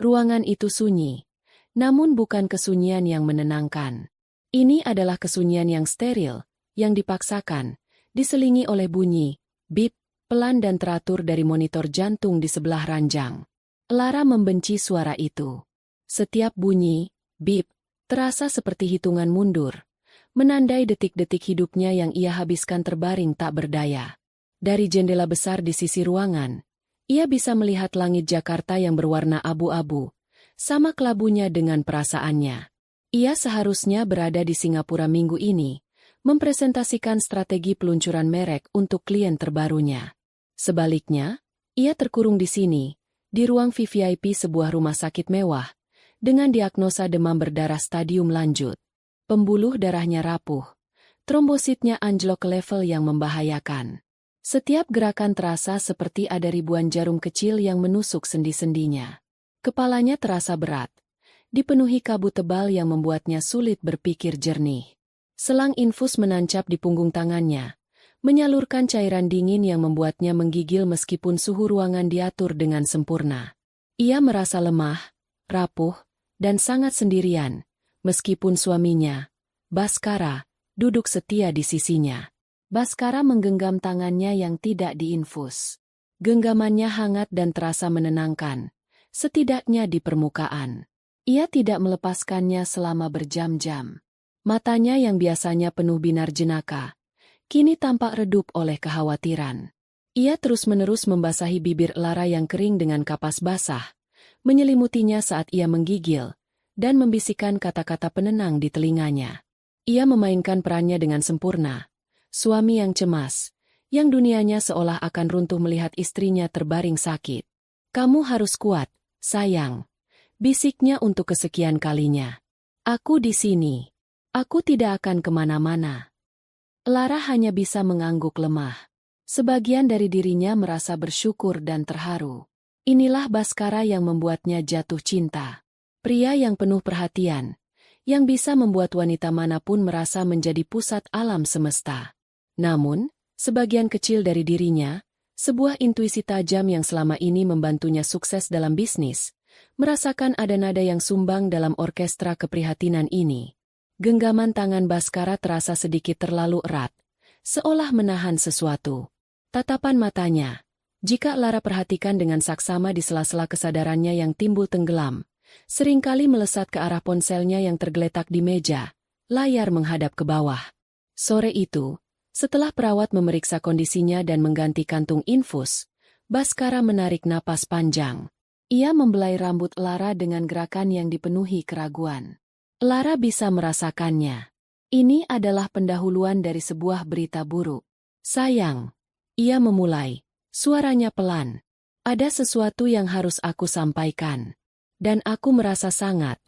Ruangan itu sunyi, namun bukan kesunyian yang menenangkan. Ini adalah kesunyian yang steril, yang dipaksakan, diselingi oleh bunyi, bip, pelan dan teratur dari monitor jantung di sebelah ranjang. Lara membenci suara itu. Setiap bunyi, bip, terasa seperti hitungan mundur, menandai detik-detik hidupnya yang ia habiskan terbaring tak berdaya. Dari jendela besar di sisi ruangan, ia bisa melihat langit Jakarta yang berwarna abu-abu, sama kelabunya dengan perasaannya. Ia seharusnya berada di Singapura minggu ini, mempresentasikan strategi peluncuran merek untuk klien terbarunya. Sebaliknya, ia terkurung di sini, di ruang VVIP sebuah rumah sakit mewah, dengan diagnosa demam berdarah stadium lanjut. Pembuluh darahnya rapuh, trombositnya anjlok ke level yang membahayakan. Setiap gerakan terasa seperti ada ribuan jarum kecil yang menusuk sendi-sendinya. Kepalanya terasa berat, dipenuhi kabut tebal yang membuatnya sulit berpikir jernih. Selang infus menancap di punggung tangannya, menyalurkan cairan dingin yang membuatnya menggigil meskipun suhu ruangan diatur dengan sempurna. Ia merasa lemah, rapuh, dan sangat sendirian, meskipun suaminya, Baskara, duduk setia di sisinya. Baskara menggenggam tangannya yang tidak diinfus. Genggamannya hangat dan terasa menenangkan, setidaknya di permukaan. Ia tidak melepaskannya selama berjam-jam. Matanya yang biasanya penuh binar jenaka, kini tampak redup oleh kekhawatiran. Ia terus-menerus membasahi bibir Lara yang kering dengan kapas basah, menyelimutinya saat ia menggigil, dan membisikkan kata-kata penenang di telinganya. Ia memainkan perannya dengan sempurna. Suami yang cemas, yang dunianya seolah akan runtuh melihat istrinya terbaring sakit. "Kamu harus kuat, sayang," bisiknya untuk kesekian kalinya. "Aku di sini. Aku tidak akan kemana-mana." Lara hanya bisa mengangguk lemah. Sebagian dari dirinya merasa bersyukur dan terharu. Inilah Baskara yang membuatnya jatuh cinta. Pria yang penuh perhatian, yang bisa membuat wanita manapun merasa menjadi pusat alam semesta. Namun, sebagian kecil dari dirinya, sebuah intuisi tajam yang selama ini membantunya sukses dalam bisnis, merasakan ada nada yang sumbang dalam orkestra keprihatinan ini. Genggaman tangan Baskara terasa sedikit terlalu erat, seolah menahan sesuatu. Tatapan matanya, jika Lara perhatikan dengan saksama di sela-sela kesadarannya yang timbul tenggelam, seringkali melesat ke arah ponselnya yang tergeletak di meja, layar menghadap ke bawah. Sore itu, setelah perawat memeriksa kondisinya dan mengganti kantung infus, Baskara menarik napas panjang. Ia membelai rambut Lara dengan gerakan yang dipenuhi keraguan. Lara bisa merasakannya. Ini adalah pendahuluan dari sebuah berita buruk. "Sayang," ia memulai, suaranya pelan. "Ada sesuatu yang harus aku sampaikan. Dan aku merasa sangat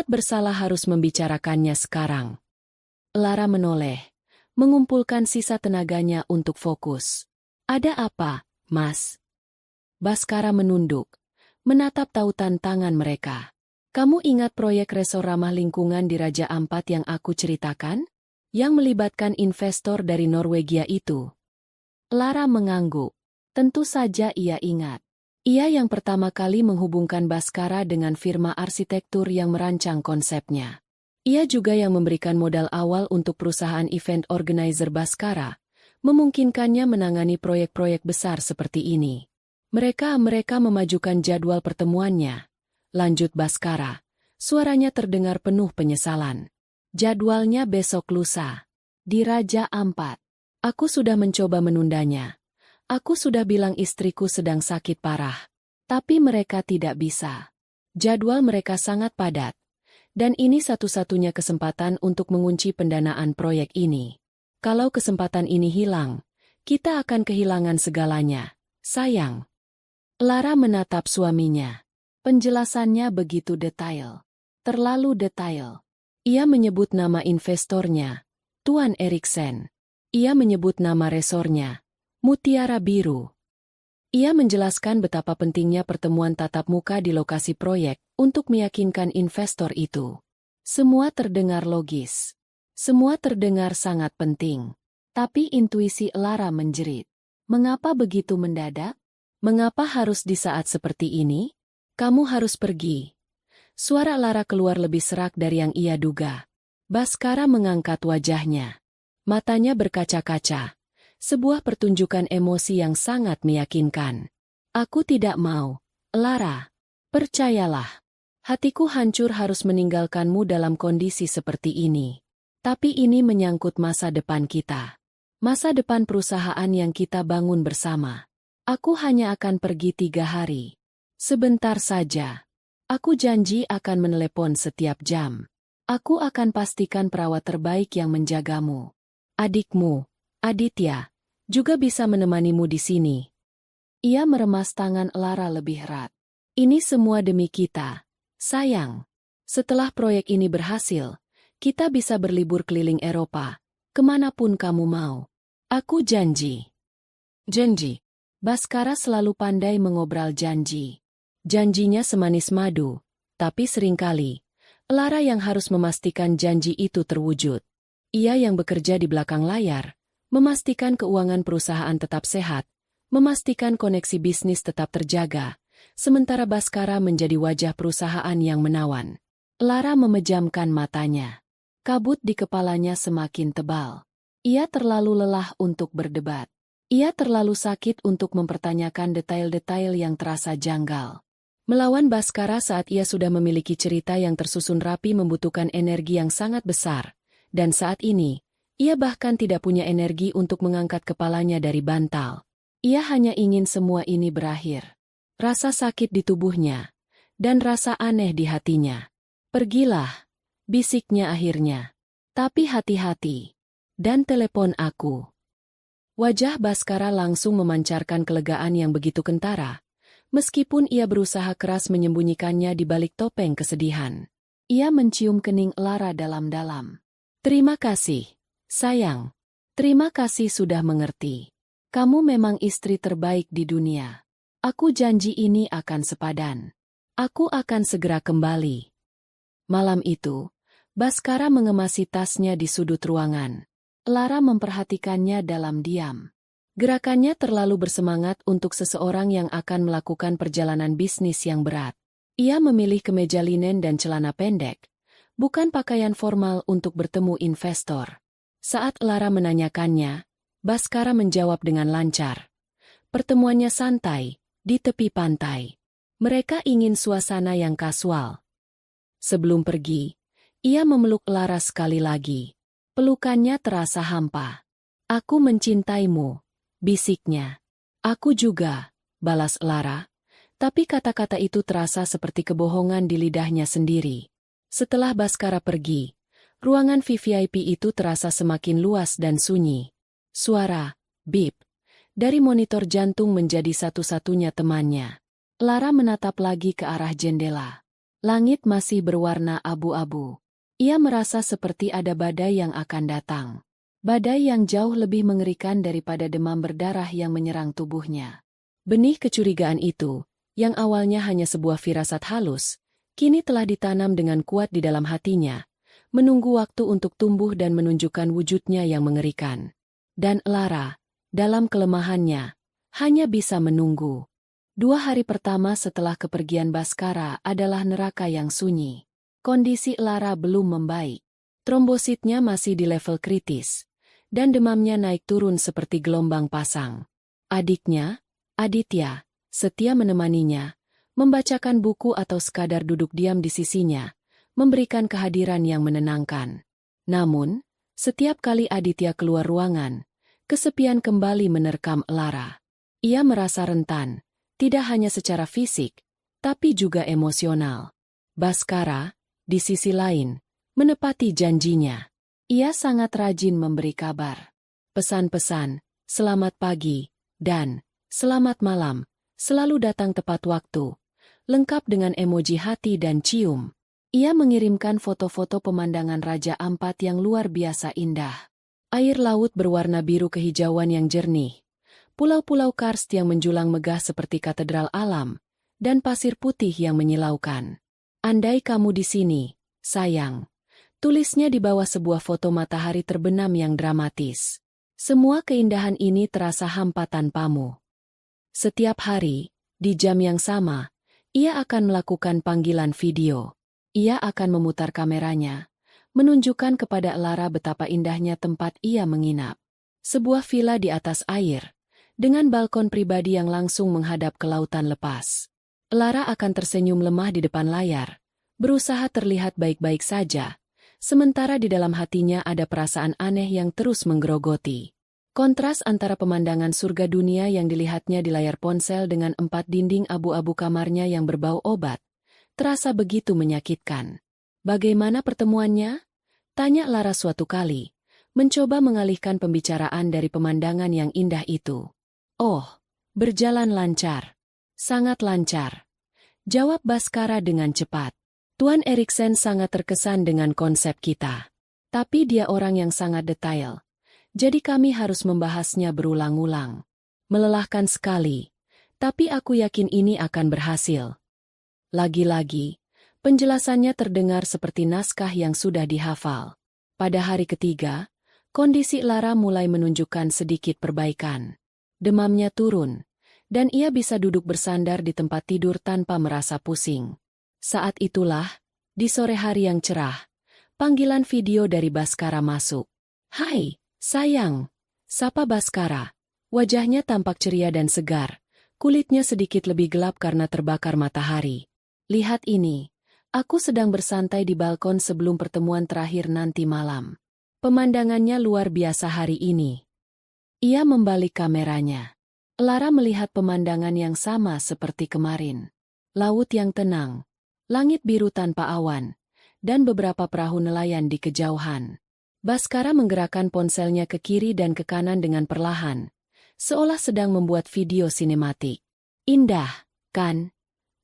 bersalah harus membicarakannya sekarang." Lara menoleh, mengumpulkan sisa tenaganya untuk fokus. "Ada apa, Mas?" Baskara menunduk, menatap tautan tangan mereka. "Kamu ingat proyek resor ramah lingkungan di Raja Ampat yang aku ceritakan? Yang melibatkan investor dari Norwegia itu?" Lara mengangguk. Tentu saja ia ingat. Ia yang pertama kali menghubungkan Baskara dengan firma arsitektur yang merancang konsepnya. Ia juga yang memberikan modal awal untuk perusahaan event organizer Baskara, memungkinkannya menangani proyek-proyek besar seperti ini. Mereka memajukan jadwal pertemuannya. Lanjut Baskara, suaranya terdengar penuh penyesalan. "Jadwalnya besok lusa. Di Raja Ampat. Aku sudah mencoba menundanya. Aku sudah bilang istriku sedang sakit parah. Tapi mereka tidak bisa. Jadwal mereka sangat padat. Dan ini satu-satunya kesempatan untuk mengunci pendanaan proyek ini. Kalau kesempatan ini hilang, kita akan kehilangan segalanya, sayang." Lara menatap suaminya. Penjelasannya begitu detail. Terlalu detail. Ia menyebut nama investornya, Tuan Eriksen. Ia menyebut nama resornya, Mutiara Biru. Ia menjelaskan betapa pentingnya pertemuan tatap muka di lokasi proyek untuk meyakinkan investor itu. Semua terdengar logis. Semua terdengar sangat penting. Tapi intuisi Lara menjerit. Mengapa begitu mendadak? Mengapa harus di saat seperti ini? Kamu harus pergi. Suara Lara keluar lebih serak dari yang ia duga. Baskara mengangkat wajahnya. Matanya berkaca-kaca. Sebuah pertunjukan emosi yang sangat meyakinkan. Aku tidak mau, Lara. Percayalah. Hatiku hancur harus meninggalkanmu dalam kondisi seperti ini. Tapi ini menyangkut masa depan kita. Masa depan perusahaan yang kita bangun bersama. Aku hanya akan pergi 3 hari. Sebentar saja. Aku janji akan menelepon setiap jam. Aku akan pastikan perawat terbaik yang menjagamu. Adikmu, Aditya, juga bisa menemanimu di sini. Ia meremas tangan Lara lebih erat. Ini semua demi kita, sayang. Setelah proyek ini berhasil, kita bisa berlibur keliling Eropa, kemanapun kamu mau. Aku janji. Janji. Baskara selalu pandai mengobrol janji. Janjinya semanis madu, tapi seringkali Lara yang harus memastikan janji itu terwujud. Ia yang bekerja di belakang layar, memastikan keuangan perusahaan tetap sehat, memastikan koneksi bisnis tetap terjaga, sementara Baskara menjadi wajah perusahaan yang menawan. Lara memejamkan matanya. Kabut di kepalanya semakin tebal. Ia terlalu lelah untuk berdebat. Ia terlalu sakit untuk mempertanyakan detail-detail yang terasa janggal. Melawan Baskara saat ia sudah memiliki cerita yang tersusun rapi membutuhkan energi yang sangat besar, dan saat ini, ia bahkan tidak punya energi untuk mengangkat kepalanya dari bantal. Ia hanya ingin semua ini berakhir. Rasa sakit di tubuhnya, dan rasa aneh di hatinya. Pergilah, bisiknya akhirnya. Tapi hati-hati. Dan telepon aku. Wajah Baskara langsung memancarkan kelegaan yang begitu kentara. Meskipun ia berusaha keras menyembunyikannya di balik topeng kesedihan. Ia mencium kening Lara dalam-dalam. Terima kasih, sayang. Terima kasih sudah mengerti. Kamu memang istri terbaik di dunia. Aku janji ini akan sepadan. Aku akan segera kembali. Malam itu, Baskara mengemasi tasnya di sudut ruangan. Lara memperhatikannya dalam diam. Gerakannya terlalu bersemangat untuk seseorang yang akan melakukan perjalanan bisnis yang berat. Ia memilih kemeja linen dan celana pendek, bukan pakaian formal untuk bertemu investor. Saat Lara menanyakannya, Baskara menjawab dengan lancar. Pertemuannya santai, di tepi pantai. Mereka ingin suasana yang kasual. Sebelum pergi, ia memeluk Lara sekali lagi. Pelukannya terasa hampa. Aku mencintaimu. Bisiknya. Aku juga, balas Lara, tapi kata-kata itu terasa seperti kebohongan di lidahnya sendiri. Setelah Baskara pergi, ruangan VVIP itu terasa semakin luas dan sunyi. Suara, bip, dari monitor jantung menjadi satu-satunya temannya. Lara menatap lagi ke arah jendela. Langit masih berwarna abu-abu. Ia merasa seperti ada badai yang akan datang. Badai yang jauh lebih mengerikan daripada demam berdarah yang menyerang tubuhnya. Benih kecurigaan itu, yang awalnya hanya sebuah firasat halus, kini telah ditanam dengan kuat di dalam hatinya, menunggu waktu untuk tumbuh dan menunjukkan wujudnya yang mengerikan. Dan Lara, dalam kelemahannya, hanya bisa menunggu. 2 hari pertama setelah kepergian Baskara adalah neraka yang sunyi. Kondisi Lara belum membaik. Trombositnya masih di level kritis. Dan demamnya naik turun seperti gelombang pasang. Adiknya, Aditya, setia menemaninya, membacakan buku atau sekadar duduk diam di sisinya, memberikan kehadiran yang menenangkan. Namun, setiap kali Aditya keluar ruangan, kesepian kembali menerkam Lara. Ia merasa rentan, tidak hanya secara fisik, tapi juga emosional. Baskara, di sisi lain, menepati janjinya. Ia sangat rajin memberi kabar. Pesan-pesan, selamat pagi, dan selamat malam, selalu datang tepat waktu, lengkap dengan emoji hati dan cium. Ia mengirimkan foto-foto pemandangan Raja Ampat yang luar biasa indah. Air laut berwarna biru kehijauan yang jernih, pulau-pulau karst yang menjulang megah seperti katedral alam, dan pasir putih yang menyilaukan. Andai kamu di sini, sayang. Tulisnya di bawah sebuah foto matahari terbenam yang dramatis. Semua keindahan ini terasa hampa tanpamu. Setiap hari, di jam yang sama, Ia akan melakukan panggilan video. Ia akan memutar kameranya, menunjukkan kepada Lara betapa indahnya tempat ia menginap. Sebuah villa di atas air, dengan balkon pribadi yang langsung menghadap ke lautan lepas. Lara akan tersenyum lemah di depan layar, berusaha terlihat baik-baik saja, sementara di dalam hatinya ada perasaan aneh yang terus menggerogoti. Kontras antara pemandangan surga dunia yang dilihatnya di layar ponsel dengan 4 dinding abu-abu kamarnya yang berbau obat, terasa begitu menyakitkan. Bagaimana pertemuannya? Tanya Lara suatu kali, mencoba mengalihkan pembicaraan dari pemandangan yang indah itu. Oh, berjalan lancar. Sangat lancar. Jawab Baskara dengan cepat. Tuan Eriksen sangat terkesan dengan konsep kita. Tapi dia orang yang sangat detail. Jadi kami harus membahasnya berulang-ulang. Melelahkan sekali. Tapi aku yakin ini akan berhasil. Lagi-lagi, penjelasannya terdengar seperti naskah yang sudah dihafal. Pada hari ketiga, kondisi Lara mulai menunjukkan sedikit perbaikan. Demamnya turun, dan ia bisa duduk bersandar di tempat tidur tanpa merasa pusing. Saat itulah, di sore hari yang cerah, panggilan video dari Baskara masuk. "Hai, sayang," sapa Baskara. Wajahnya tampak ceria dan segar, kulitnya sedikit lebih gelap karena terbakar matahari. "Lihat ini, aku sedang bersantai di balkon sebelum pertemuan terakhir nanti malam. Pemandangannya luar biasa hari ini." Ia membalik kameranya. Lara melihat pemandangan yang sama seperti kemarin. Laut yang tenang, langit biru tanpa awan, dan beberapa perahu nelayan di kejauhan. Baskara menggerakkan ponselnya ke kiri dan ke kanan dengan perlahan, seolah sedang membuat video sinematik. "Indah, kan?"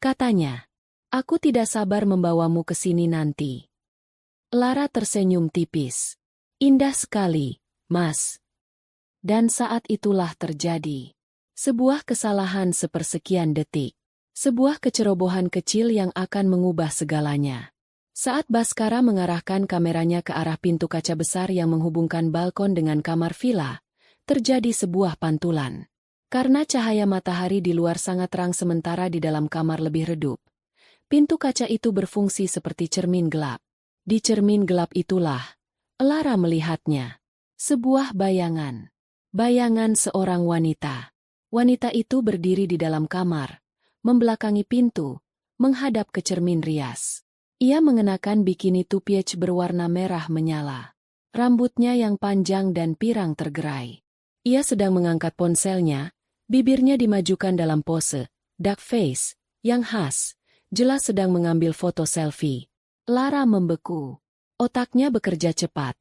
katanya. "Aku tidak sabar membawamu ke sini nanti." Lara tersenyum tipis. "Indah sekali, Mas." Dan saat itulah terjadi. Sebuah kesalahan sepersekian detik. Sebuah kecerobohan kecil yang akan mengubah segalanya. Saat Baskara mengarahkan kameranya ke arah pintu kaca besar yang menghubungkan balkon dengan kamar villa, terjadi sebuah pantulan. Karena cahaya matahari di luar sangat terang sementara di dalam kamar lebih redup, pintu kaca itu berfungsi seperti cermin gelap. Di cermin gelap itulah, Lara melihatnya. Sebuah bayangan. Bayangan seorang wanita. Wanita itu berdiri di dalam kamar, membelakangi pintu, menghadap ke cermin rias. Ia mengenakan bikini two-piece berwarna merah menyala. Rambutnya yang panjang dan pirang tergerai. Ia sedang mengangkat ponselnya, bibirnya dimajukan dalam pose duck face, yang khas, jelas sedang mengambil foto selfie. Lara membeku. Otaknya bekerja cepat,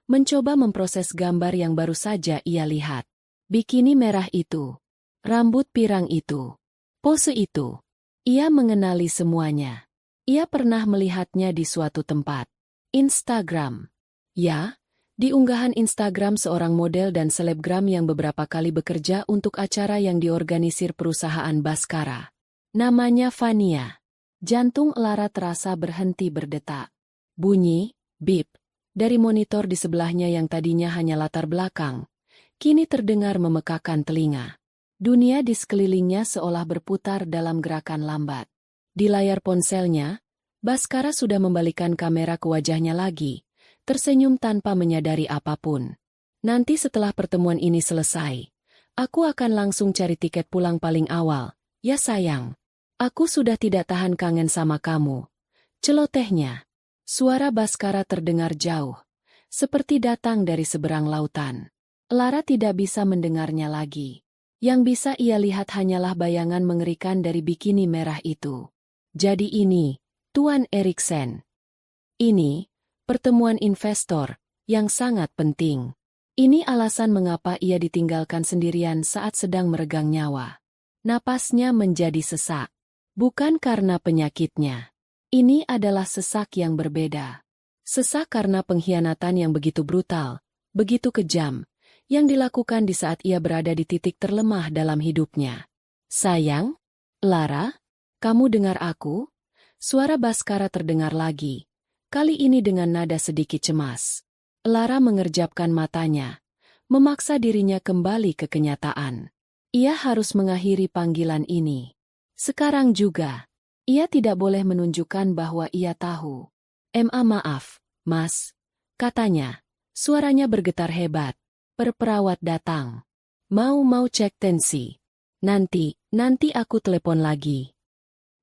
mencoba memproses gambar yang baru saja ia lihat. Bikini merah itu, rambut pirang itu, pose itu. Ia mengenali semuanya. Ia pernah melihatnya di suatu tempat. Instagram. Ya, di unggahan Instagram seorang model dan selebgram yang beberapa kali bekerja untuk acara yang diorganisir perusahaan Baskara. Namanya Fania. Jantung Lara terasa berhenti berdetak. Bunyi, bip, dari monitor di sebelahnya yang tadinya hanya latar belakang, kini terdengar memekakan telinga. Dunia di sekelilingnya seolah berputar dalam gerakan lambat. Di layar ponselnya, Baskara sudah membalikan kamera ke wajahnya lagi, tersenyum tanpa menyadari apapun. "Nanti setelah pertemuan ini selesai, aku akan langsung cari tiket pulang paling awal, ya sayang. Aku sudah tidak tahan kangen sama kamu." Celotehnya. Suara Baskara terdengar jauh, seperti datang dari seberang lautan. Lara tidak bisa mendengarnya lagi. Yang bisa ia lihat hanyalah bayangan mengerikan dari bikini merah itu. Jadi ini, Tuan Eriksen. Ini, pertemuan investor, yang sangat penting. Ini alasan mengapa ia ditinggalkan sendirian saat sedang meregang nyawa. Napasnya menjadi sesak. Bukan karena penyakitnya. Ini adalah sesak yang berbeda. Sesak karena pengkhianatan yang begitu brutal, begitu kejam, yang dilakukan di saat ia berada di titik terlemah dalam hidupnya. "Sayang, Lara, kamu dengar aku?" Suara Baskara terdengar lagi, kali ini dengan nada sedikit cemas. Lara mengerjapkan matanya, memaksa dirinya kembali ke kenyataan. Ia harus mengakhiri panggilan ini. Sekarang juga. Ia tidak boleh menunjukkan bahwa ia tahu. Maaf, Mas," katanya. Suaranya bergetar hebat. Perawat datang. Mau cek tensi. Nanti aku telepon lagi."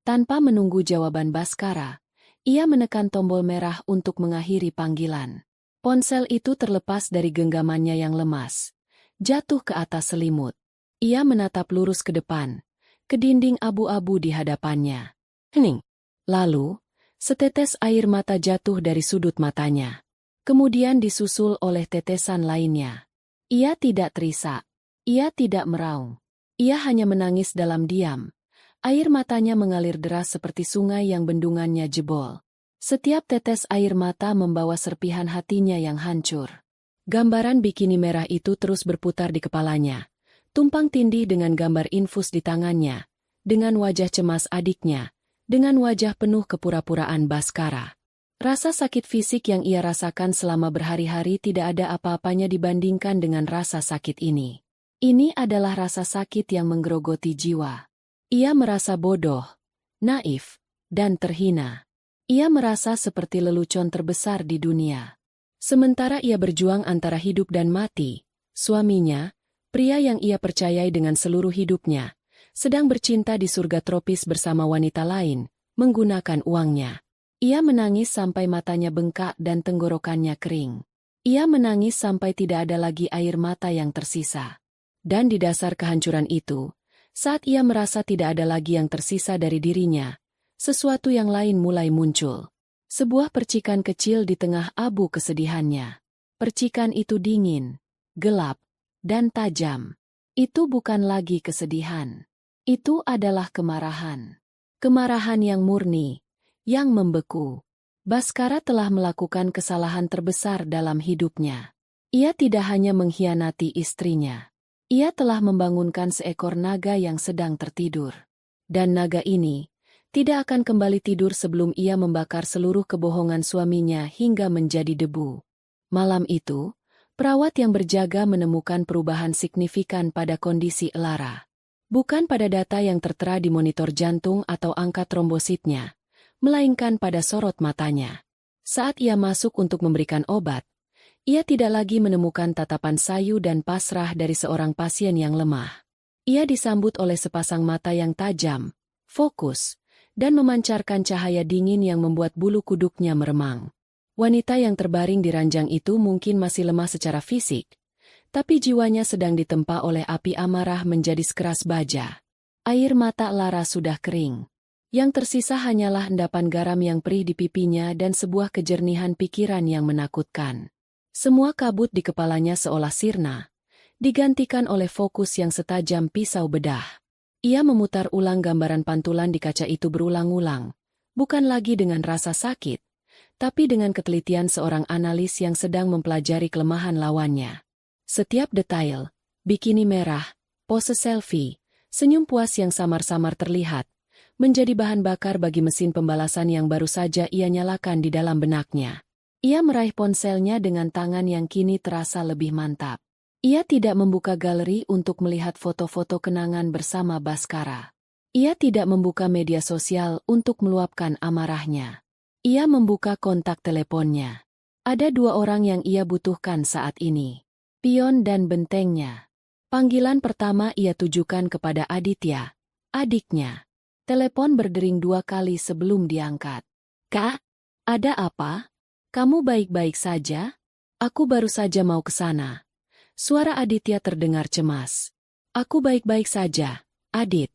Tanpa menunggu jawaban Baskara, ia menekan tombol merah untuk mengakhiri panggilan. Ponsel itu terlepas dari genggamannya yang lemas. Jatuh ke atas selimut. Ia menatap lurus ke depan, ke dinding abu-abu di hadapannya. Hening. Lalu, setetes air mata jatuh dari sudut matanya. Kemudian disusul oleh tetesan lainnya. Ia tidak terisak. Ia tidak meraung. Ia hanya menangis dalam diam. Air matanya mengalir deras seperti sungai yang bendungannya jebol. Setiap tetes air mata membawa serpihan hatinya yang hancur. Gambaran bikini merah itu terus berputar di kepalanya. Tumpang tindih dengan gambar infus di tangannya. Dengan wajah cemas adiknya. Dengan wajah penuh kepura-puraan Baskara. Rasa sakit fisik yang ia rasakan selama berhari-hari tidak ada apa-apanya dibandingkan dengan rasa sakit ini. Ini adalah rasa sakit yang menggerogoti jiwa. Ia merasa bodoh, naif, dan terhina. Ia merasa seperti lelucon terbesar di dunia. Sementara ia berjuang antara hidup dan mati, suaminya, pria yang ia percayai dengan seluruh hidupnya, sedang bercinta di surga tropis bersama wanita lain, menggunakan uangnya. Ia menangis sampai matanya bengkak dan tenggorokannya kering. Ia menangis sampai tidak ada lagi air mata yang tersisa. Dan di dasar kehancuran itu, saat ia merasa tidak ada lagi yang tersisa dari dirinya, sesuatu yang lain mulai muncul. Sebuah percikan kecil di tengah abu kesedihannya. Percikan itu dingin, gelap, dan tajam. Itu bukan lagi kesedihan. Itu adalah kemarahan. Kemarahan yang murni, yang membeku. Baskara telah melakukan kesalahan terbesar dalam hidupnya. Ia tidak hanya mengkhianati istrinya. Ia telah membangunkan seekor naga yang sedang tertidur. Dan naga ini tidak akan kembali tidur sebelum ia membakar seluruh kebohongan suaminya hingga menjadi debu. Malam itu, perawat yang berjaga menemukan perubahan signifikan pada kondisi Lara. Bukan pada data yang tertera di monitor jantung atau angka trombositnya, melainkan pada sorot matanya. Saat ia masuk untuk memberikan obat, ia tidak lagi menemukan tatapan sayu dan pasrah dari seorang pasien yang lemah. Ia disambut oleh sepasang mata yang tajam, fokus, dan memancarkan cahaya dingin yang membuat bulu kuduknya meremang. Wanita yang terbaring di ranjang itu mungkin masih lemah secara fisik, tapi jiwanya sedang ditempa oleh api amarah menjadi sekeras baja. Air mata Lara sudah kering. Yang tersisa hanyalah endapan garam yang perih di pipinya dan sebuah kejernihan pikiran yang menakutkan. Semua kabut di kepalanya seolah sirna, digantikan oleh fokus yang setajam pisau bedah. Ia memutar ulang gambaran pantulan di kaca itu berulang-ulang, bukan lagi dengan rasa sakit, tapi dengan ketelitian seorang analis yang sedang mempelajari kelemahan lawannya. Setiap detail, bikini merah, pose selfie, senyum puas yang samar-samar terlihat, menjadi bahan bakar bagi mesin pembalasan yang baru saja ia nyalakan di dalam benaknya. Ia meraih ponselnya dengan tangan yang kini terasa lebih mantap. Ia tidak membuka galeri untuk melihat foto-foto kenangan bersama Baskara. Ia tidak membuka media sosial untuk meluapkan amarahnya. Ia membuka kontak teleponnya. Ada dua orang yang ia butuhkan saat ini. Pion dan bentengnya. Panggilan pertama ia tujukan kepada Aditya, adiknya. Telepon berdering 2 kali sebelum diangkat. "Kak, ada apa? Kamu baik-baik saja? Aku baru saja mau ke sana." Suara Aditya terdengar cemas. "Aku baik-baik saja, Adit,"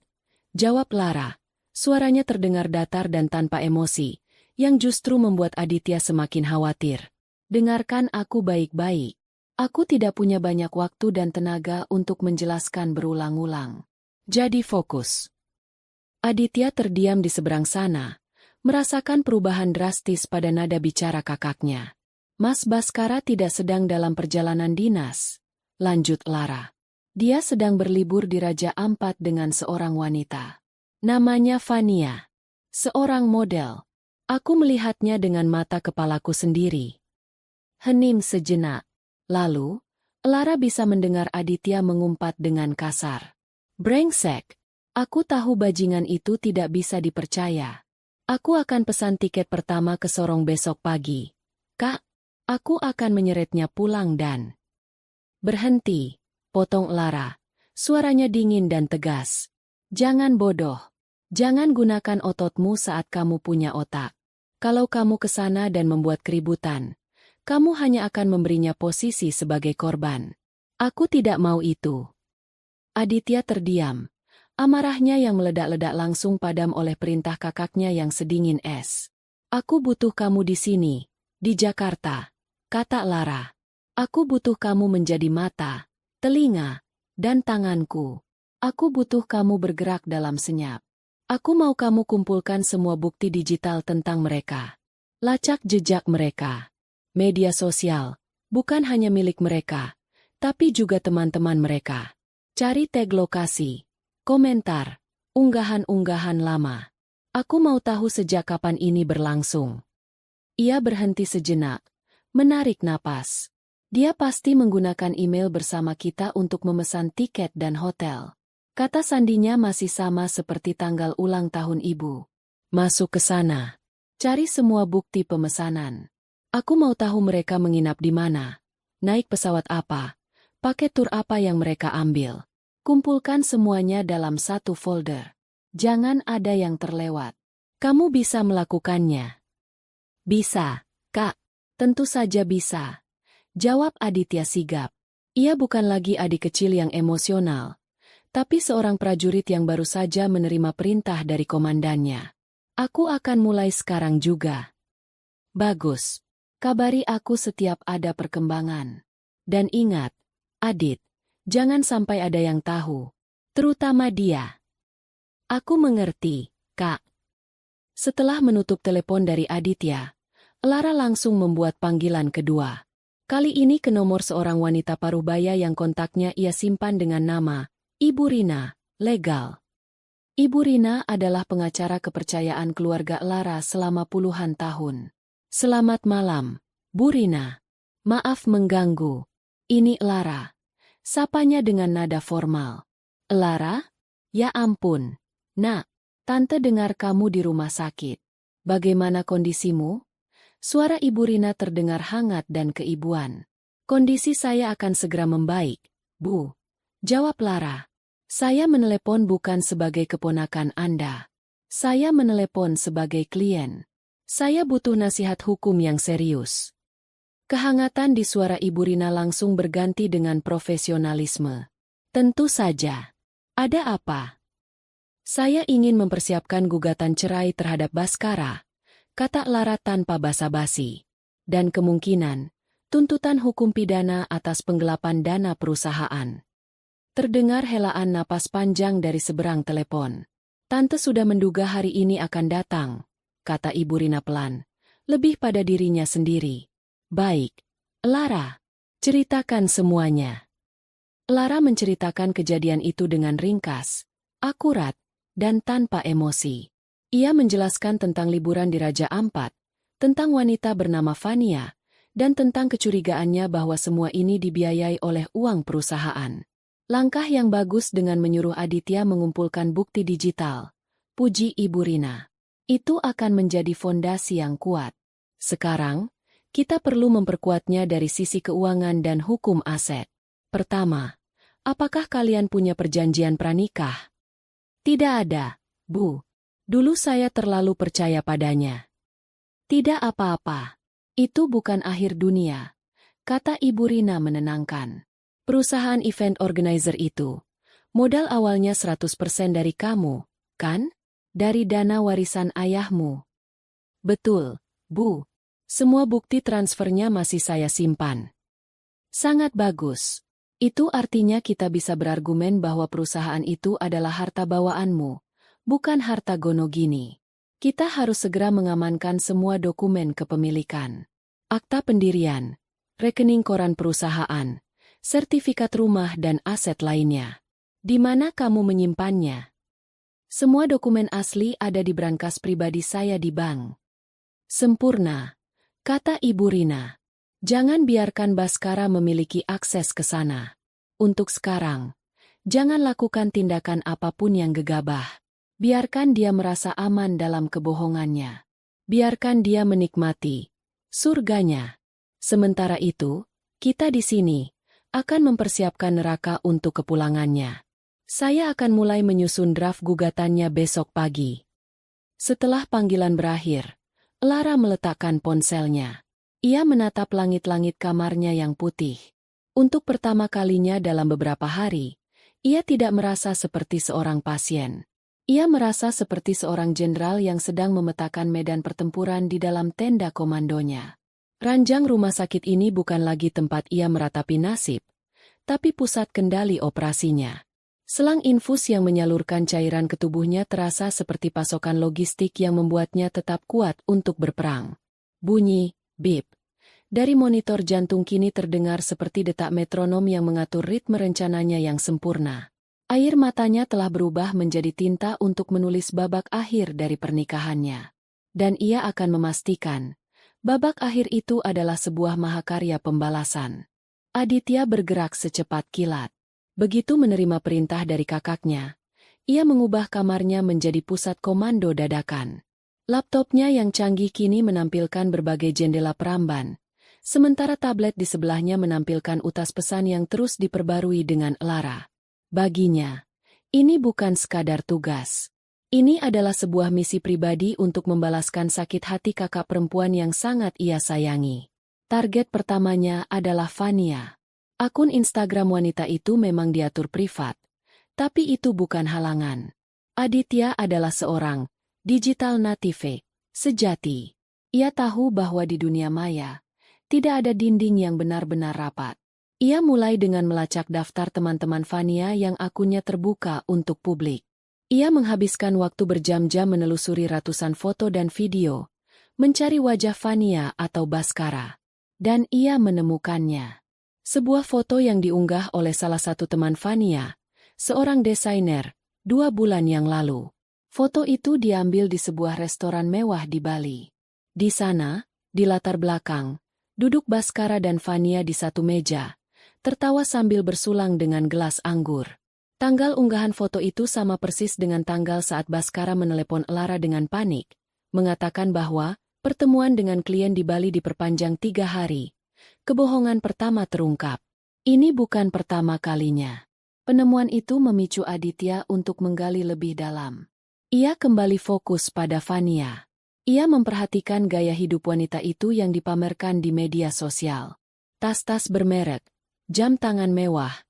jawab Lara. Suaranya terdengar datar dan tanpa emosi, yang justru membuat Aditya semakin khawatir. "Dengarkan aku baik-baik. Aku tidak punya banyak waktu dan tenaga untuk menjelaskan berulang-ulang. Jadi fokus." Aditya terdiam di seberang sana, merasakan perubahan drastis pada nada bicara kakaknya. "Mas Baskara tidak sedang dalam perjalanan dinas," lanjut Lara. "Dia sedang berlibur di Raja Ampat dengan seorang wanita. Namanya Fania. Seorang model. Aku melihatnya dengan mata kepalaku sendiri." Hening sejenak. Lalu, Lara bisa mendengar Aditya mengumpat dengan kasar. "Brengsek. Aku tahu bajingan itu tidak bisa dipercaya. Aku akan pesan tiket pertama ke Sorong besok pagi. Kak, aku akan menyeretnya pulang dan... Berhenti, potong Lara. Suaranya dingin dan tegas. Jangan bodoh. Jangan gunakan ototmu saat kamu punya otak. Kalau kamu ke sana dan membuat keributan, kamu hanya akan memberinya posisi sebagai korban. Aku tidak mau itu. Aditya terdiam. Amarahnya yang meledak-ledak langsung padam oleh perintah kakaknya yang sedingin es. Aku butuh kamu di sini, di Jakarta, kata Lara. Aku butuh kamu menjadi mata, telinga, dan tanganku. Aku butuh kamu bergerak dalam senyap. Aku mau kamu kumpulkan semua bukti digital tentang mereka. Lacak jejak mereka. Media sosial, bukan hanya milik mereka, tapi juga teman-teman mereka. Cari tag lokasi. Komentar, unggahan-unggahan lama. Aku mau tahu sejak kapan ini berlangsung. Ia berhenti sejenak, menarik napas. Dia pasti menggunakan email bersama kita untuk memesan tiket dan hotel. Kata sandinya masih sama seperti tanggal ulang tahun ibu. Masuk ke sana. Cari semua bukti pemesanan. Aku mau tahu mereka menginap di mana. Naik pesawat apa. Pakai tur apa yang mereka ambil. Kumpulkan semuanya dalam satu folder. Jangan ada yang terlewat. Kamu bisa melakukannya. Bisa, Kak. Tentu saja bisa. Jawab Aditya sigap. Ia bukan lagi adik kecil yang emosional, tapi seorang prajurit yang baru saja menerima perintah dari komandannya. Aku akan mulai sekarang juga. Bagus. Kabari aku setiap ada perkembangan. Dan ingat, Adit, jangan sampai ada yang tahu. Terutama dia. Aku mengerti, Kak. Setelah menutup telepon dari Aditya, Lara langsung membuat panggilan kedua. Kali ini ke nomor seorang wanita parubaya yang kontaknya ia simpan dengan nama Ibu Rina, legal. Ibu Rina adalah pengacara kepercayaan keluarga Lara selama puluhan tahun. Selamat malam, Bu Rina. Maaf mengganggu. Ini Lara. Sapanya dengan nada formal. Lara? Ya ampun. Nak, tante dengar kamu di rumah sakit. Bagaimana kondisimu? Suara Ibu Rina terdengar hangat dan keibuan. Kondisi saya akan segera membaik, Bu. Jawab Lara. Saya menelepon bukan sebagai keponakan Anda. Saya menelepon sebagai klien. Saya butuh nasihat hukum yang serius. Kehangatan di suara Ibu Rina langsung berganti dengan profesionalisme. Tentu saja. Ada apa? Saya ingin mempersiapkan gugatan cerai terhadap Baskara, kata Lara tanpa basa-basi. Dan kemungkinan, tuntutan hukum pidana atas penggelapan dana perusahaan. Terdengar helaan napas panjang dari seberang telepon. Tante sudah menduga hari ini akan datang, kata Ibu Rina pelan, lebih pada dirinya sendiri. Baik, Lara, ceritakan semuanya. Lara menceritakan kejadian itu dengan ringkas, akurat, dan tanpa emosi. Ia menjelaskan tentang liburan di Raja Ampat, tentang wanita bernama Fania, dan tentang kecurigaannya bahwa semua ini dibiayai oleh uang perusahaan. Langkah yang bagus dengan menyuruh Aditya mengumpulkan bukti digital. Puji Ibu Rina. Itu akan menjadi fondasi yang kuat. Sekarang, kita perlu memperkuatnya dari sisi keuangan dan hukum aset. Pertama, apakah kalian punya perjanjian pranikah? Tidak ada, Bu. Dulu saya terlalu percaya padanya. Tidak apa-apa. Itu bukan akhir dunia, kata Ibu Rina menenangkan. Perusahaan event organizer itu, modal awalnya 100% dari kamu, kan? Dari dana warisan ayahmu. Betul, Bu. Semua bukti transfernya masih saya simpan. Sangat bagus. Itu artinya kita bisa berargumen bahwa perusahaan itu adalah harta bawaanmu, bukan harta Gonogini. Kita harus segera mengamankan semua dokumen kepemilikan. Akta pendirian, rekening koran perusahaan, sertifikat rumah dan aset lainnya. Di mana kamu menyimpannya? Semua dokumen asli ada di brankas pribadi saya di bank. Sempurna, kata Ibu Rina. Jangan biarkan Baskara memiliki akses ke sana. Untuk sekarang, Jangan lakukan tindakan apapun yang gegabah. Biarkan dia merasa aman dalam kebohongannya. Biarkan dia menikmati surganya. Sementara itu, kita di sini akan mempersiapkan neraka untuk kepulangannya. Saya akan mulai menyusun draft gugatannya besok pagi. Setelah panggilan berakhir, Lara meletakkan ponselnya. Ia menatap langit-langit kamarnya yang putih. Untuk pertama kalinya dalam beberapa hari, ia tidak merasa seperti seorang pasien. Ia merasa seperti seorang jenderal yang sedang memetakan medan pertempuran di dalam tenda komandonya. Ranjang rumah sakit ini bukan lagi tempat ia meratapi nasib, tapi pusat kendali operasinya. Selang infus yang menyalurkan cairan ke tubuhnya terasa seperti pasokan logistik yang membuatnya tetap kuat untuk berperang. Bunyi, bip. Dari monitor jantung kini terdengar seperti detak metronom yang mengatur ritme rencananya yang sempurna. Air matanya telah berubah menjadi tinta untuk menulis babak akhir dari pernikahannya. Dan ia akan memastikan, babak akhir itu adalah sebuah mahakarya pembalasan. Aditya bergerak secepat kilat. Begitu menerima perintah dari kakaknya, ia mengubah kamarnya menjadi pusat komando dadakan. Laptopnya yang canggih kini menampilkan berbagai jendela peramban, sementara tablet di sebelahnya menampilkan utas pesan yang terus diperbarui dengan Lara. Baginya, ini bukan sekadar tugas. Ini adalah sebuah misi pribadi untuk membalaskan sakit hati kakak perempuan yang sangat ia sayangi. Target pertamanya adalah Fania. Akun Instagram wanita itu memang diatur privat, tapi itu bukan halangan. Aditya adalah seorang digital native sejati. Ia tahu bahwa di dunia maya, tidak ada dinding yang benar-benar rapat. Ia mulai dengan melacak daftar teman-teman Fania yang akunnya terbuka untuk publik. Ia menghabiskan waktu berjam-jam menelusuri ratusan foto dan video, mencari wajah Fania atau Baskara. Dan ia menemukannya. Sebuah foto yang diunggah oleh salah satu teman Fania, seorang desainer, 2 bulan yang lalu. Foto itu diambil di sebuah restoran mewah di Bali. Di sana, di latar belakang, duduk Baskara dan Fania di satu meja, tertawa sambil bersulang dengan gelas anggur. Tanggal unggahan foto itu sama persis dengan tanggal saat Baskara menelepon Lara dengan panik, mengatakan bahwa pertemuan dengan klien di Bali diperpanjang 3 hari. Kebohongan pertama terungkap. Ini bukan pertama kalinya. Penemuan itu memicu Aditya untuk menggali lebih dalam. Ia kembali fokus pada Fania. Ia memperhatikan gaya hidup wanita itu yang dipamerkan di media sosial. Tas-tas bermerek, jam tangan mewah,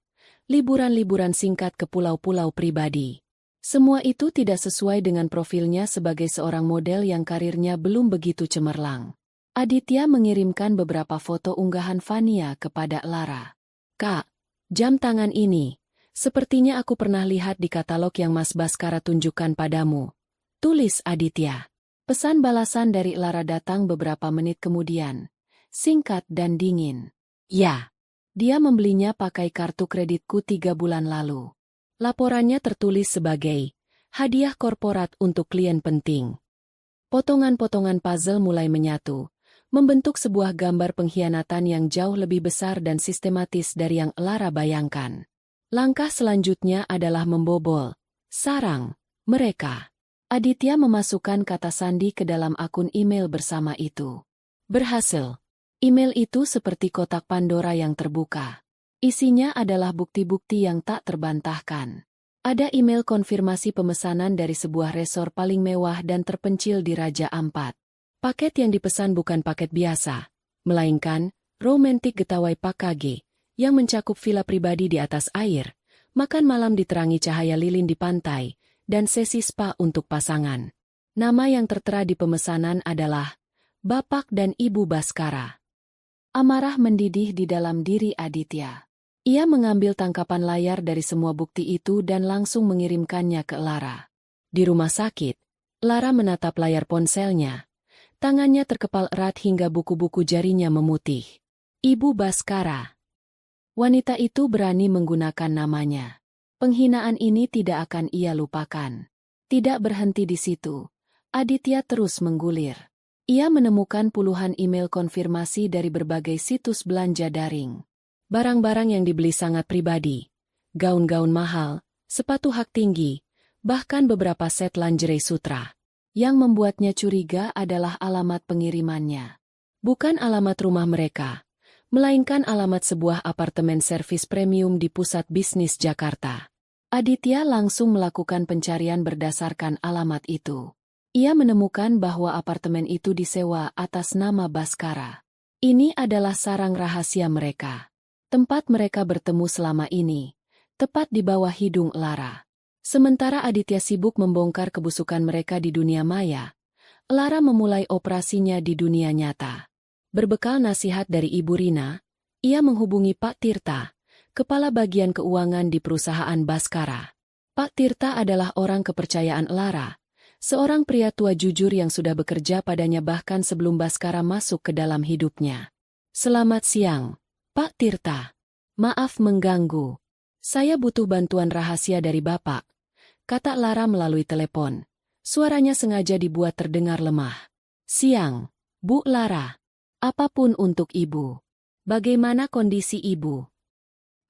liburan-liburan singkat ke pulau-pulau pribadi. Semua itu tidak sesuai dengan profilnya sebagai seorang model yang karirnya belum begitu cemerlang. Aditya mengirimkan beberapa foto unggahan Fania kepada Lara. "Kak, jam tangan ini, sepertinya aku pernah lihat di katalog yang Mas Baskara tunjukkan padamu," tulis Aditya. Pesan balasan dari Lara datang beberapa menit kemudian, singkat dan dingin. "Ya, dia membelinya pakai kartu kreditku 3 bulan lalu." Laporannya tertulis sebagai hadiah korporat untuk klien penting. Potongan-potongan puzzle mulai menyatu, membentuk sebuah gambar pengkhianatan yang jauh lebih besar dan sistematis dari yang Lara bayangkan. Langkah selanjutnya adalah membobol sarang mereka. Aditya memasukkan kata sandi ke dalam akun email bersama itu. Berhasil. Email itu seperti kotak Pandora yang terbuka. Isinya adalah bukti-bukti yang tak terbantahkan. Ada email konfirmasi pemesanan dari sebuah resor paling mewah dan terpencil di Raja Ampat. Paket yang dipesan bukan paket biasa, melainkan romantik getawai Pakage, yang mencakup villa pribadi di atas air, makan malam diterangi cahaya lilin di pantai, dan sesi spa untuk pasangan. Nama yang tertera di pemesanan adalah Bapak dan Ibu Baskara. Amarah mendidih di dalam diri Aditya. Ia mengambil tangkapan layar dari semua bukti itu dan langsung mengirimkannya ke Lara. Di rumah sakit, Lara menatap layar ponselnya. Tangannya terkepal erat hingga buku-buku jarinya memutih. Ibu Baskara. Wanita itu berani menggunakan namanya. Penghinaan ini tidak akan ia lupakan. Tidak berhenti di situ. Aditya terus menggulir. Ia menemukan puluhan email konfirmasi dari berbagai situs belanja daring. Barang-barang yang dibeli sangat pribadi. gaun-gaun mahal, sepatu hak tinggi, bahkan beberapa set lingerie sutra. Yang membuatnya curiga adalah alamat pengirimannya. Bukan alamat rumah mereka, melainkan alamat sebuah apartemen servis premium di pusat bisnis Jakarta. Aditya langsung melakukan pencarian berdasarkan alamat itu. Ia menemukan bahwa apartemen itu disewa atas nama Baskara. Ini adalah sarang rahasia mereka. Tempat mereka bertemu selama ini, tepat di bawah hidung Lara. Sementara Aditya sibuk membongkar kebusukan mereka di dunia maya, Lara memulai operasinya di dunia nyata. Berbekal nasihat dari Ibu Rina, ia menghubungi Pak Tirta, kepala bagian keuangan di perusahaan Baskara. Pak Tirta adalah orang kepercayaan Lara, seorang pria tua jujur yang sudah bekerja padanya bahkan sebelum Baskara masuk ke dalam hidupnya. Selamat siang, Pak Tirta. Maaf mengganggu. Saya butuh bantuan rahasia dari Bapak, kata Lara melalui telepon. Suaranya sengaja dibuat terdengar lemah. Siang, Bu Lara. Apapun untuk Ibu. Bagaimana kondisi Ibu?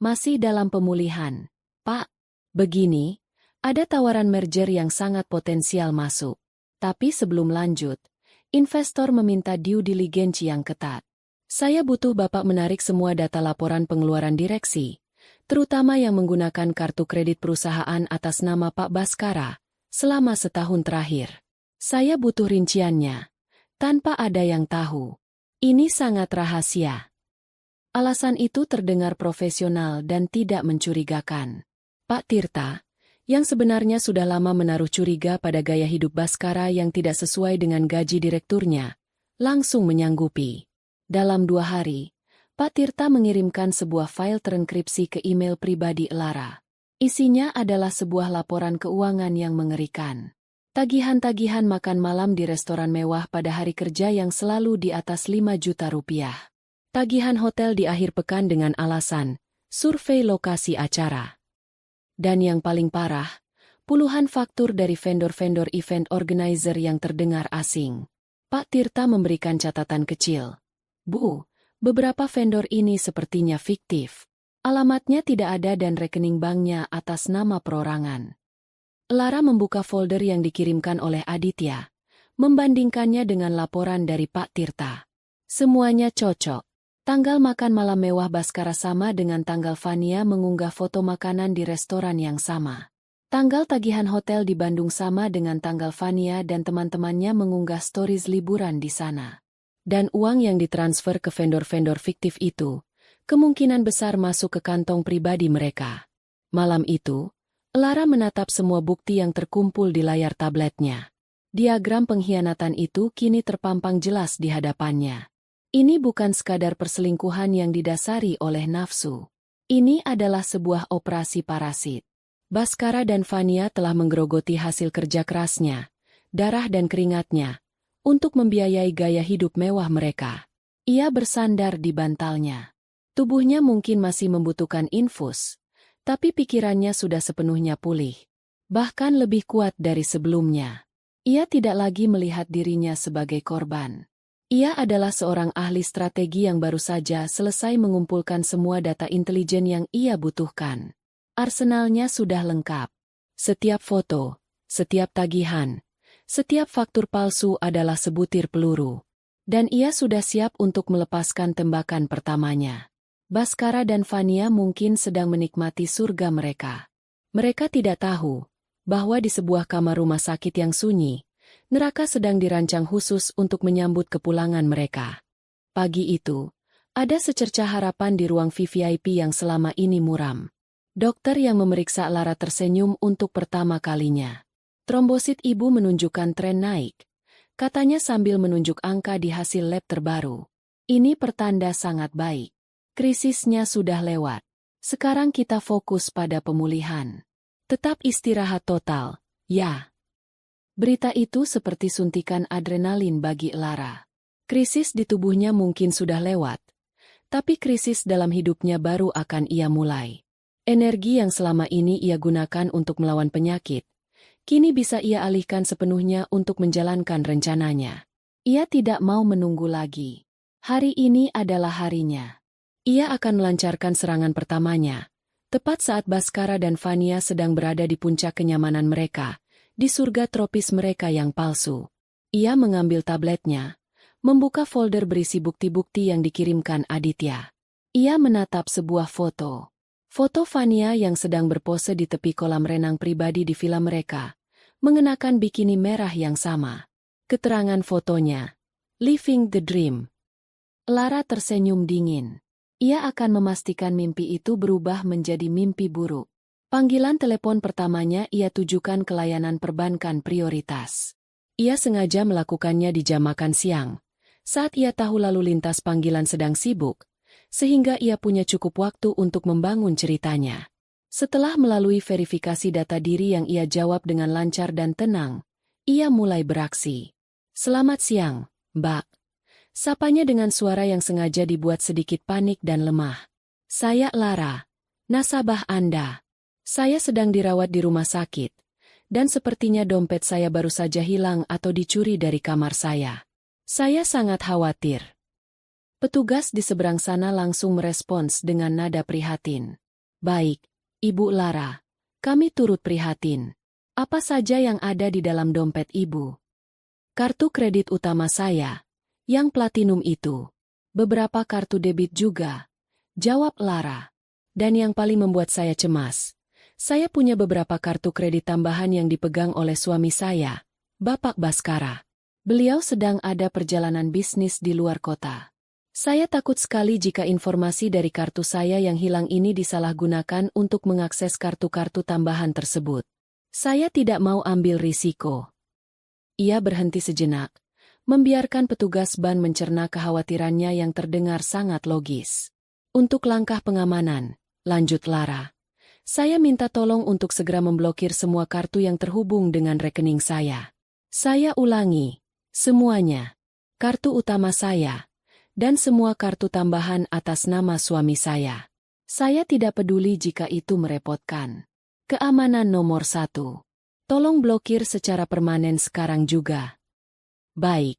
Masih dalam pemulihan, Pak. Begini, ada tawaran merger yang sangat potensial masuk. Tapi sebelum lanjut, investor meminta due diligence yang ketat. Saya butuh Bapak menarik semua data laporan pengeluaran direksi, terutama yang menggunakan kartu kredit perusahaan atas nama Pak Baskara, selama setahun terakhir. Saya butuh rinciannya, tanpa ada yang tahu. Ini sangat rahasia. Alasan itu terdengar profesional dan tidak mencurigakan. Pak Tirta, yang sebenarnya sudah lama menaruh curiga pada gaya hidup Baskara yang tidak sesuai dengan gaji direkturnya, langsung menyanggupi. Dalam 2 hari, Pak Tirta mengirimkan sebuah file terenkripsi ke email pribadi Lara. Isinya adalah sebuah laporan keuangan yang mengerikan. Tagihan-tagihan makan malam di restoran mewah pada hari kerja yang selalu di atas 5 juta rupiah. Tagihan hotel di akhir pekan dengan alasan survei lokasi acara. Dan yang paling parah, puluhan faktur dari vendor-vendor event organizer yang terdengar asing. Pak Tirta memberikan catatan kecil. Bu, beberapa vendor ini sepertinya fiktif. Alamatnya tidak ada dan rekening banknya atas nama perorangan. Lara membuka folder yang dikirimkan oleh Aditya, membandingkannya dengan laporan dari Pak Tirta. Semuanya cocok. Tanggal makan malam mewah Baskara sama dengan tanggal Fania mengunggah foto makanan di restoran yang sama. Tanggal tagihan hotel di Bandung sama dengan tanggal Fania dan teman-temannya mengunggah stories liburan di sana. Dan uang yang ditransfer ke vendor-vendor fiktif itu, kemungkinan besar masuk ke kantong pribadi mereka. Malam itu, Lara menatap semua bukti yang terkumpul di layar tabletnya. Diagram pengkhianatan itu kini terpampang jelas di hadapannya. Ini bukan sekadar perselingkuhan yang didasari oleh nafsu. Ini adalah sebuah operasi parasit. Baskara dan Fania telah menggerogoti hasil kerja kerasnya, darah dan keringatnya, untuk membiayai gaya hidup mewah mereka. Ia bersandar di bantalnya. Tubuhnya mungkin masih membutuhkan infus, tapi pikirannya sudah sepenuhnya pulih. Bahkan lebih kuat dari sebelumnya. Ia tidak lagi melihat dirinya sebagai korban. Ia adalah seorang ahli strategi yang baru saja selesai mengumpulkan semua data intelijen yang ia butuhkan. Arsenalnya sudah lengkap. Setiap foto, setiap tagihan, setiap faktur palsu adalah sebutir peluru. Dan ia sudah siap untuk melepaskan tembakan pertamanya. Baskara dan Fania mungkin sedang menikmati surga mereka. Mereka tidak tahu bahwa di sebuah kamar rumah sakit yang sunyi, neraka sedang dirancang khusus untuk menyambut kepulangan mereka. Pagi itu, ada secercah harapan di ruang VVIP yang selama ini muram. Dokter yang memeriksa Lara tersenyum untuk pertama kalinya. Trombosit ibu menunjukkan tren naik, katanya sambil menunjuk angka di hasil lab terbaru. Ini pertanda sangat baik. Krisisnya sudah lewat. Sekarang kita fokus pada pemulihan. Tetap istirahat total, ya. Berita itu seperti suntikan adrenalin bagi Lara. Krisis di tubuhnya mungkin sudah lewat, tapi krisis dalam hidupnya baru akan ia mulai. Energi yang selama ini ia gunakan untuk melawan penyakit, kini bisa ia alihkan sepenuhnya untuk menjalankan rencananya. Ia tidak mau menunggu lagi. Hari ini adalah harinya. Ia akan melancarkan serangan pertamanya, Tepat saat Baskara dan Fania sedang berada di puncak kenyamanan mereka, di surga tropis mereka yang palsu. Ia mengambil tabletnya, membuka folder berisi bukti-bukti yang dikirimkan Aditya. Ia menatap sebuah foto. Foto Fania yang sedang berpose di tepi kolam renang pribadi di villa mereka, mengenakan bikini merah yang sama. Keterangan fotonya, Living the Dream. Lara tersenyum dingin. Ia akan memastikan mimpi itu berubah menjadi mimpi buruk. Panggilan telepon pertamanya ia tujukan ke layanan perbankan prioritas. Ia sengaja melakukannya di jam makan siang, saat ia tahu lalu lintas panggilan sedang sibuk, sehingga ia punya cukup waktu untuk membangun ceritanya. Setelah melalui verifikasi data diri yang ia jawab dengan lancar dan tenang, ia mulai beraksi. "Selamat siang, Mbak." Sapanya dengan suara yang sengaja dibuat sedikit panik dan lemah. "Saya Lara, nasabah Anda. Saya sedang dirawat di rumah sakit, dan sepertinya dompet saya baru saja hilang atau dicuri dari kamar saya. Saya sangat khawatir." Petugas di seberang sana langsung merespons dengan nada prihatin. "Baik, Ibu Lara, kami turut prihatin. Apa saja yang ada di dalam dompet Ibu?" "Kartu kredit utama saya, yang platinum itu. Beberapa kartu debit juga," jawab Lara. "Dan yang paling membuat saya cemas, saya punya beberapa kartu kredit tambahan yang dipegang oleh suami saya, Bapak Baskara. Beliau sedang ada perjalanan bisnis di luar kota. Saya takut sekali jika informasi dari kartu saya yang hilang ini disalahgunakan untuk mengakses kartu-kartu tambahan tersebut. Saya tidak mau ambil risiko." Ia berhenti sejenak, membiarkan petugas ban mencerna kekhawatirannya yang terdengar sangat logis. "Untuk langkah pengamanan," lanjut Lara, "saya minta tolong untuk segera memblokir semua kartu yang terhubung dengan rekening saya. Saya ulangi, semuanya. Kartu utama saya, dan semua kartu tambahan atas nama suami saya. Saya tidak peduli jika itu merepotkan. Keamanan nomor 1. Tolong blokir secara permanen sekarang juga." "Baik,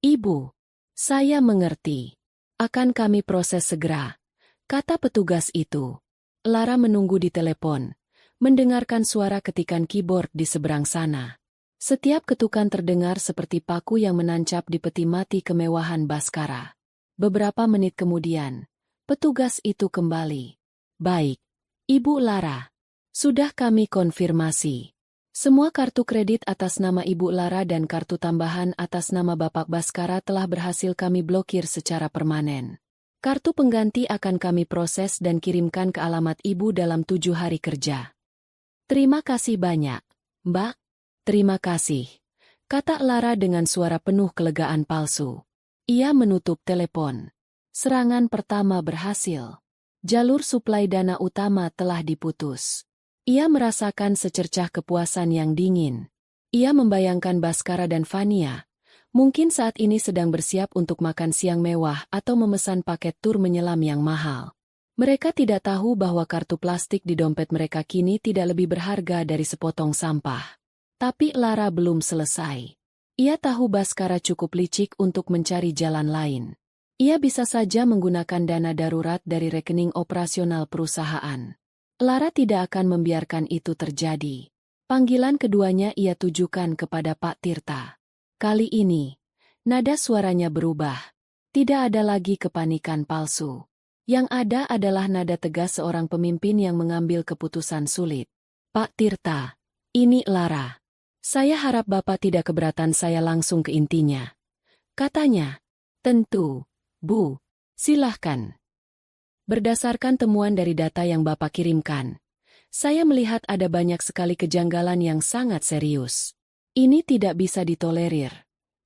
Ibu. Saya mengerti. Akan kami proses segera," kata petugas itu. Lara menunggu di telepon, mendengarkan suara ketikan keyboard di seberang sana. Setiap ketukan terdengar seperti paku yang menancap di peti mati kemewahan Baskara. Beberapa menit kemudian, petugas itu kembali. "Baik, Ibu Lara. Sudah kami konfirmasi. Semua kartu kredit atas nama Ibu Lara dan kartu tambahan atas nama Bapak Baskara telah berhasil kami blokir secara permanen. Kartu pengganti akan kami proses dan kirimkan ke alamat Ibu dalam 7 hari kerja." "Terima kasih banyak, Mbak." "Terima kasih," kata Lara dengan suara penuh kelegaan palsu. Ia menutup telepon. Serangan pertama berhasil. Jalur suplai dana utama telah diputus. Ia merasakan secercah kepuasan yang dingin. Ia membayangkan Baskara dan Fania, mungkin saat ini sedang bersiap untuk makan siang mewah atau memesan paket tur menyelam yang mahal. Mereka tidak tahu bahwa kartu plastik di dompet mereka kini tidak lebih berharga dari sepotong sampah. Tapi Lara belum selesai. Ia tahu Baskara cukup licik untuk mencari jalan lain. Ia bisa saja menggunakan dana darurat dari rekening operasional perusahaan. Lara tidak akan membiarkan itu terjadi. Panggilan keduanya ia tujukan kepada Pak Tirta. Kali ini, nada suaranya berubah. Tidak ada lagi kepanikan palsu. Yang ada adalah nada tegas seorang pemimpin yang mengambil keputusan sulit. "Pak Tirta, ini Lara. Saya harap Bapak tidak keberatan saya langsung ke intinya," katanya. "Tentu, Bu. Silahkan. Berdasarkan temuan dari data yang Bapak kirimkan, saya melihat ada banyak sekali kejanggalan yang sangat serius. Ini tidak bisa ditolerir,"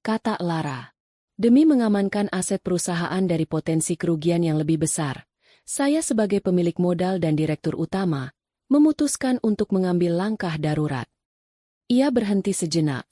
kata Lara. "Demi mengamankan aset perusahaan dari potensi kerugian yang lebih besar, saya sebagai pemilik modal dan direktur utama, memutuskan untuk mengambil langkah darurat." Ia berhenti sejenak,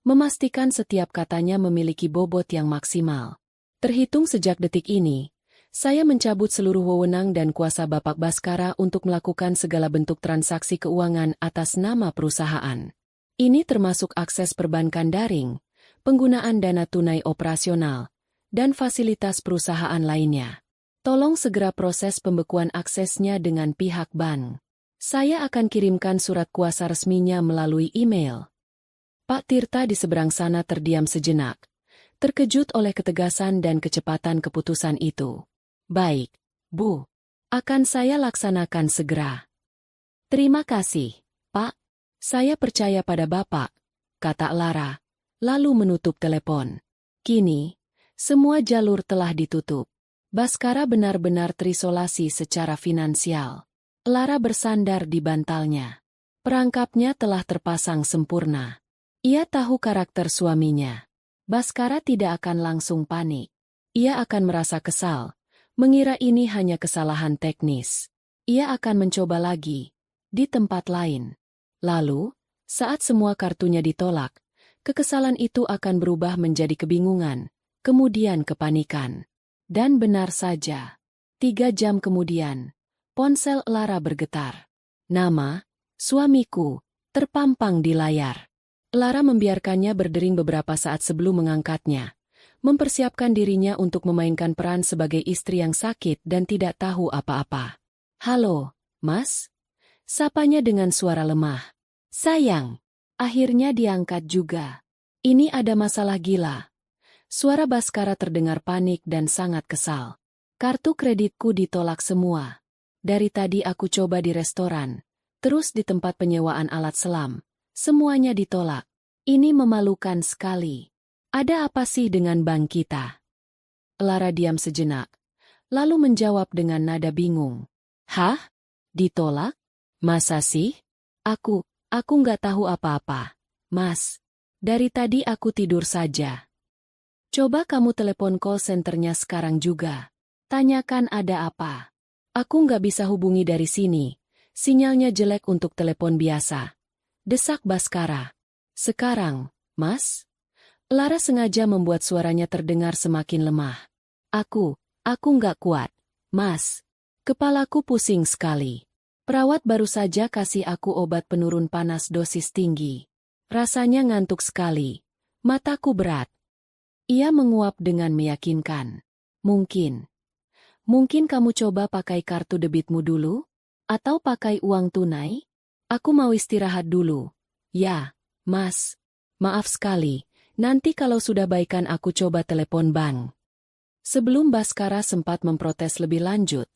memastikan setiap katanya memiliki bobot yang maksimal. "Terhitung sejak detik ini, saya mencabut seluruh wewenang dan kuasa Bapak Baskara untuk melakukan segala bentuk transaksi keuangan atas nama perusahaan. Ini termasuk akses perbankan daring, penggunaan dana tunai operasional, dan fasilitas perusahaan lainnya. Tolong segera proses pembekuan aksesnya dengan pihak bank. Saya akan kirimkan surat kuasa resminya melalui email. Pak Tirta di seberang sana terdiam sejenak, terkejut oleh ketegasan dan kecepatan keputusan itu. Baik, Bu. Akan saya laksanakan segera. Terima kasih, Pak. Saya percaya pada Bapak, kata Lara, lalu menutup telepon. Kini, semua jalur telah ditutup. Baskara benar-benar terisolasi secara finansial. Lara bersandar di bantalnya. Perangkapnya telah terpasang sempurna. Ia tahu karakter suaminya. Baskara tidak akan langsung panik. Ia akan merasa kesal, mengira ini hanya kesalahan teknis. Ia akan mencoba lagi, di tempat lain. Lalu, saat semua kartunya ditolak, kekesalan itu akan berubah menjadi kebingungan, kemudian kepanikan. Dan benar saja. 3 jam kemudian, ponsel Lara bergetar. Nama, suamiku, terpampang di layar. Lara membiarkannya berdering beberapa saat sebelum mengangkatnya, mempersiapkan dirinya untuk memainkan peran sebagai istri yang sakit dan tidak tahu apa-apa. Halo, Mas? Sapanya dengan suara lemah. Sayang. Akhirnya diangkat juga. Ini ada masalah gila. Suara Baskara terdengar panik dan sangat kesal. Kartu kreditku ditolak semua. Dari tadi aku coba di restoran, terus di tempat penyewaan alat selam. Semuanya ditolak. Ini memalukan sekali. Ada apa sih dengan bank kita? Lara diam sejenak, lalu menjawab dengan nada bingung. Hah? Ditolak? Masa sih? Aku nggak tahu apa-apa. Mas, dari tadi aku tidur saja. Coba kamu telepon call centernya sekarang juga. Tanyakan ada apa. Aku nggak bisa hubungi dari sini. Sinyalnya jelek untuk telepon biasa. Desak Baskara. Sekarang, Mas? Lara sengaja membuat suaranya terdengar semakin lemah. Aku nggak kuat. Mas, kepalaku pusing sekali. Perawat baru saja kasih aku obat penurun panas dosis tinggi. Rasanya ngantuk sekali. Mataku berat. Ia menguap dengan meyakinkan. Mungkin kamu coba pakai kartu debitmu dulu? Atau pakai uang tunai? Aku mau istirahat dulu. Ya, Mas. Maaf sekali, nanti kalau sudah baikan aku coba telepon bank. Sebelum Baskara sempat memprotes lebih lanjut,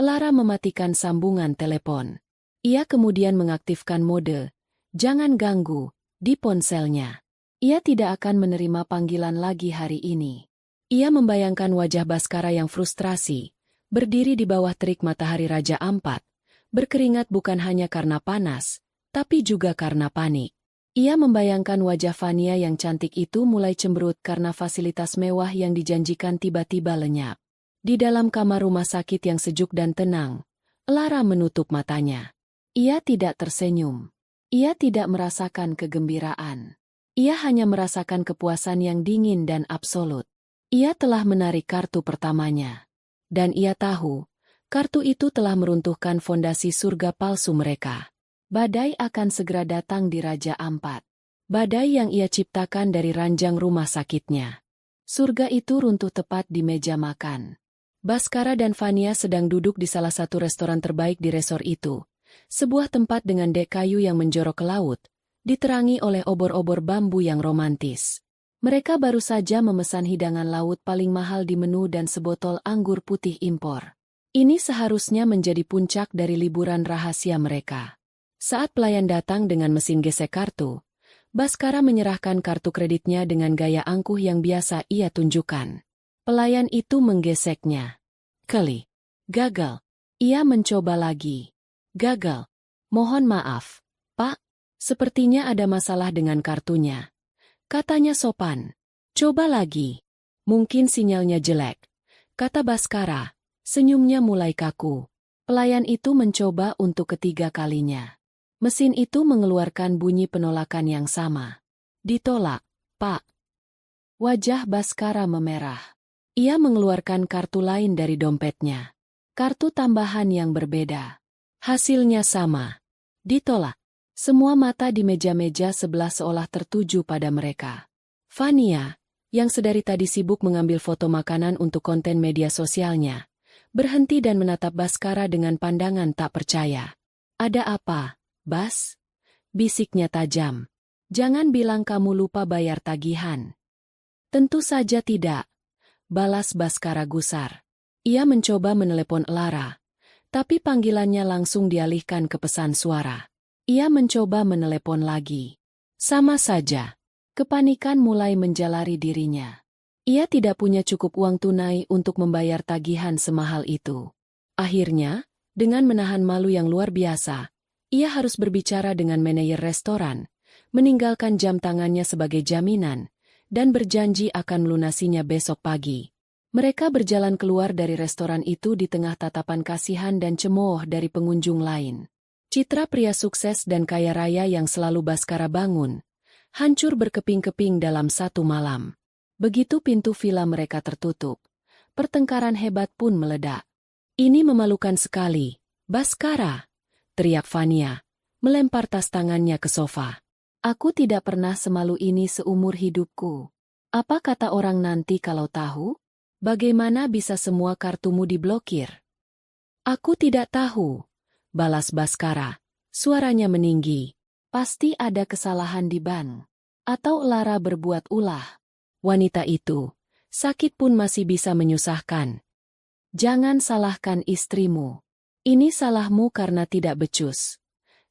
Lara mematikan sambungan telepon. Ia kemudian mengaktifkan mode, jangan ganggu, di ponselnya. Ia tidak akan menerima panggilan lagi hari ini. Ia membayangkan wajah Baskara yang frustrasi, berdiri di bawah terik matahari Raja Ampat, berkeringat bukan hanya karena panas, tapi juga karena panik. Ia membayangkan wajah Fania yang cantik itu mulai cemberut karena fasilitas mewah yang dijanjikan tiba-tiba lenyap. Di dalam kamar rumah sakit yang sejuk dan tenang, Lara menutup matanya. Ia tidak tersenyum. Ia tidak merasakan kegembiraan. Ia hanya merasakan kepuasan yang dingin dan absolut. Ia telah menarik kartu pertamanya. Dan ia tahu, kartu itu telah meruntuhkan fondasi surga palsu mereka. Badai akan segera datang di Raja Ampat. Badai yang ia ciptakan dari ranjang rumah sakitnya. Surga itu runtuh tepat di meja makan. Baskara dan Fania sedang duduk di salah satu restoran terbaik di resor itu. Sebuah tempat dengan dek kayu yang menjorok ke laut, diterangi oleh obor-obor bambu yang romantis. Mereka baru saja memesan hidangan laut paling mahal di menu dan sebotol anggur putih impor. Ini seharusnya menjadi puncak dari liburan rahasia mereka. Saat pelayan datang dengan mesin gesek kartu, Baskara menyerahkan kartu kreditnya dengan gaya angkuh yang biasa ia tunjukkan. Pelayan itu menggeseknya. Keli. Gagal. Ia mencoba lagi. Gagal. Mohon maaf, Pak. Sepertinya ada masalah dengan kartunya. Katanya sopan. Coba lagi. Mungkin sinyalnya jelek. Kata Baskara. Senyumnya mulai kaku. Pelayan itu mencoba untuk ketiga kalinya. Mesin itu mengeluarkan bunyi penolakan yang sama. Ditolak, Pak. Wajah Baskara memerah. Ia mengeluarkan kartu lain dari dompetnya. Kartu tambahan yang berbeda. Hasilnya sama. Ditolak. Semua mata di meja-meja sebelah seolah tertuju pada mereka. Fania, yang sedari tadi sibuk mengambil foto makanan untuk konten media sosialnya, berhenti dan menatap Baskara dengan pandangan tak percaya. "Ada apa, Bas?" bisiknya tajam. "Jangan bilang kamu lupa bayar tagihan." "Tentu saja tidak," balas Baskara gusar. Ia mencoba menelepon Lara, tapi panggilannya langsung dialihkan ke pesan suara. Ia mencoba menelepon lagi. Sama saja. Kepanikan mulai menjalari dirinya. Ia tidak punya cukup uang tunai untuk membayar tagihan semahal itu. Akhirnya, dengan menahan malu yang luar biasa, ia harus berbicara dengan manajer restoran, meninggalkan jam tangannya sebagai jaminan, dan berjanji akan melunasinya besok pagi. Mereka berjalan keluar dari restoran itu di tengah tatapan kasihan dan cemooh dari pengunjung lain. Citra pria sukses dan kaya raya yang selalu Baskara bangun, hancur berkeping-keping dalam satu malam. Begitu pintu villa mereka tertutup, pertengkaran hebat pun meledak. "Ini memalukan sekali, Baskara!" teriak Fania, melempar tas tangannya ke sofa. "Aku tidak pernah semalu ini seumur hidupku. Apa kata orang nanti kalau tahu? Bagaimana bisa semua kartumu diblokir?" "Aku tidak tahu," balas Baskara, suaranya meninggi. "Pasti ada kesalahan di bank. Atau Lara berbuat ulah. Wanita itu, sakit pun masih bisa menyusahkan. Jangan salahkan istrimu. Ini salahmu karena tidak becus,"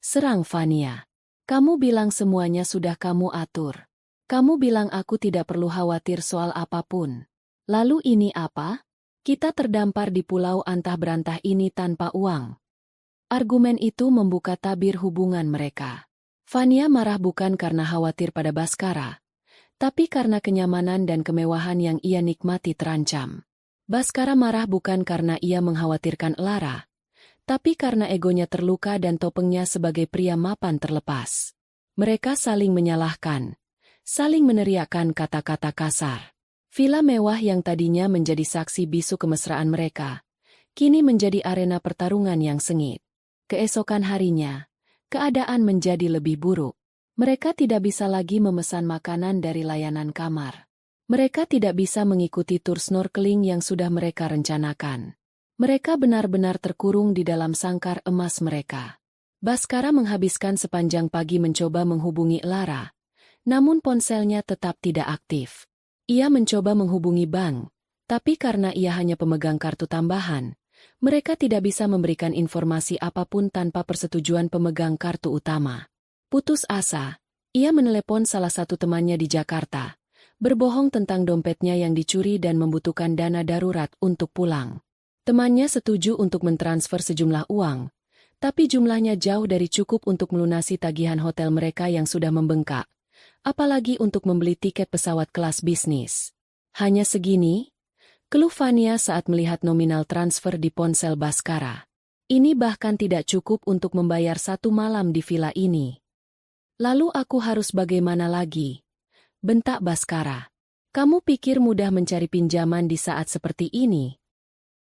serang Fania. "Kamu bilang semuanya sudah kamu atur. Kamu bilang aku tidak perlu khawatir soal apapun. Lalu ini apa? Kita terdampar di pulau antah berantah ini tanpa uang." Argumen itu membuka tabir hubungan mereka. Fania marah bukan karena khawatir pada Baskara, tapi karena kenyamanan dan kemewahan yang ia nikmati terancam. Baskara marah bukan karena ia mengkhawatirkan Lara, tapi karena egonya terluka dan topengnya sebagai pria mapan terlepas. Mereka saling menyalahkan, saling meneriakkan kata-kata kasar. Villa mewah yang tadinya menjadi saksi bisu kemesraan mereka, kini menjadi arena pertarungan yang sengit. Keesokan harinya, keadaan menjadi lebih buruk. Mereka tidak bisa lagi memesan makanan dari layanan kamar. Mereka tidak bisa mengikuti tur snorkeling yang sudah mereka rencanakan. Mereka benar-benar terkurung di dalam sangkar emas mereka. Baskara menghabiskan sepanjang pagi mencoba menghubungi Lara, namun ponselnya tetap tidak aktif. Ia mencoba menghubungi bank, tapi karena ia hanya pemegang kartu tambahan, mereka tidak bisa memberikan informasi apapun tanpa persetujuan pemegang kartu utama. Putus asa, ia menelepon salah satu temannya di Jakarta, berbohong tentang dompetnya yang dicuri dan membutuhkan dana darurat untuk pulang. Temannya setuju untuk mentransfer sejumlah uang, tapi jumlahnya jauh dari cukup untuk melunasi tagihan hotel mereka yang sudah membengkak, apalagi untuk membeli tiket pesawat kelas bisnis. "Hanya segini?" keluh Fania saat melihat nominal transfer di ponsel Baskara. "Ini bahkan tidak cukup untuk membayar satu malam di villa ini." "Lalu aku harus bagaimana lagi?" bentak Baskara. "Kamu pikir mudah mencari pinjaman di saat seperti ini?"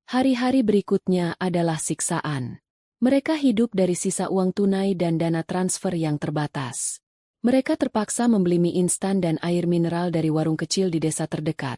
Hari-hari berikutnya adalah siksaan. Mereka hidup dari sisa uang tunai dan dana transfer yang terbatas. Mereka terpaksa membeli mie instan dan air mineral dari warung kecil di desa terdekat,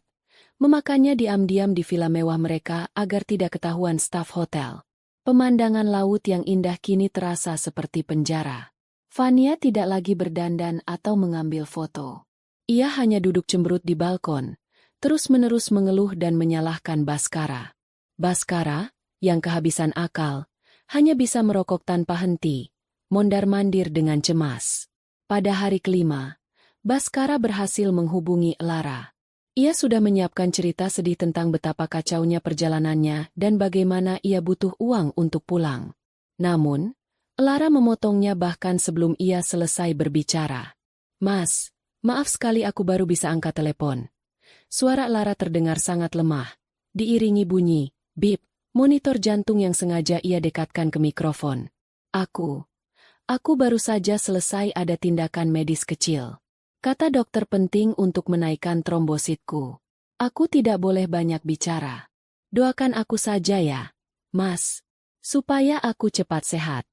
memakannya diam-diam di villa mewah mereka agar tidak ketahuan staf hotel. Pemandangan laut yang indah kini terasa seperti penjara. Fania tidak lagi berdandan atau mengambil foto. Ia hanya duduk cemberut di balkon, terus-menerus mengeluh dan menyalahkan Baskara. Baskara, yang kehabisan akal, hanya bisa merokok tanpa henti, mondar-mandir dengan cemas. Pada hari kelima, Baskara berhasil menghubungi Lara. Ia sudah menyiapkan cerita sedih tentang betapa kacaunya perjalanannya dan bagaimana ia butuh uang untuk pulang. Namun, Lara memotongnya bahkan sebelum ia selesai berbicara. "Mas, maaf sekali aku baru bisa angkat telepon." Suara Lara terdengar sangat lemah, diiringi bunyi, bip, monitor jantung yang sengaja ia dekatkan ke mikrofon. Aku baru saja selesai ada tindakan medis kecil. Kata dokter penting untuk menaikkan trombositku. Aku tidak boleh banyak bicara. Doakan aku saja ya, Mas, supaya aku cepat sehat.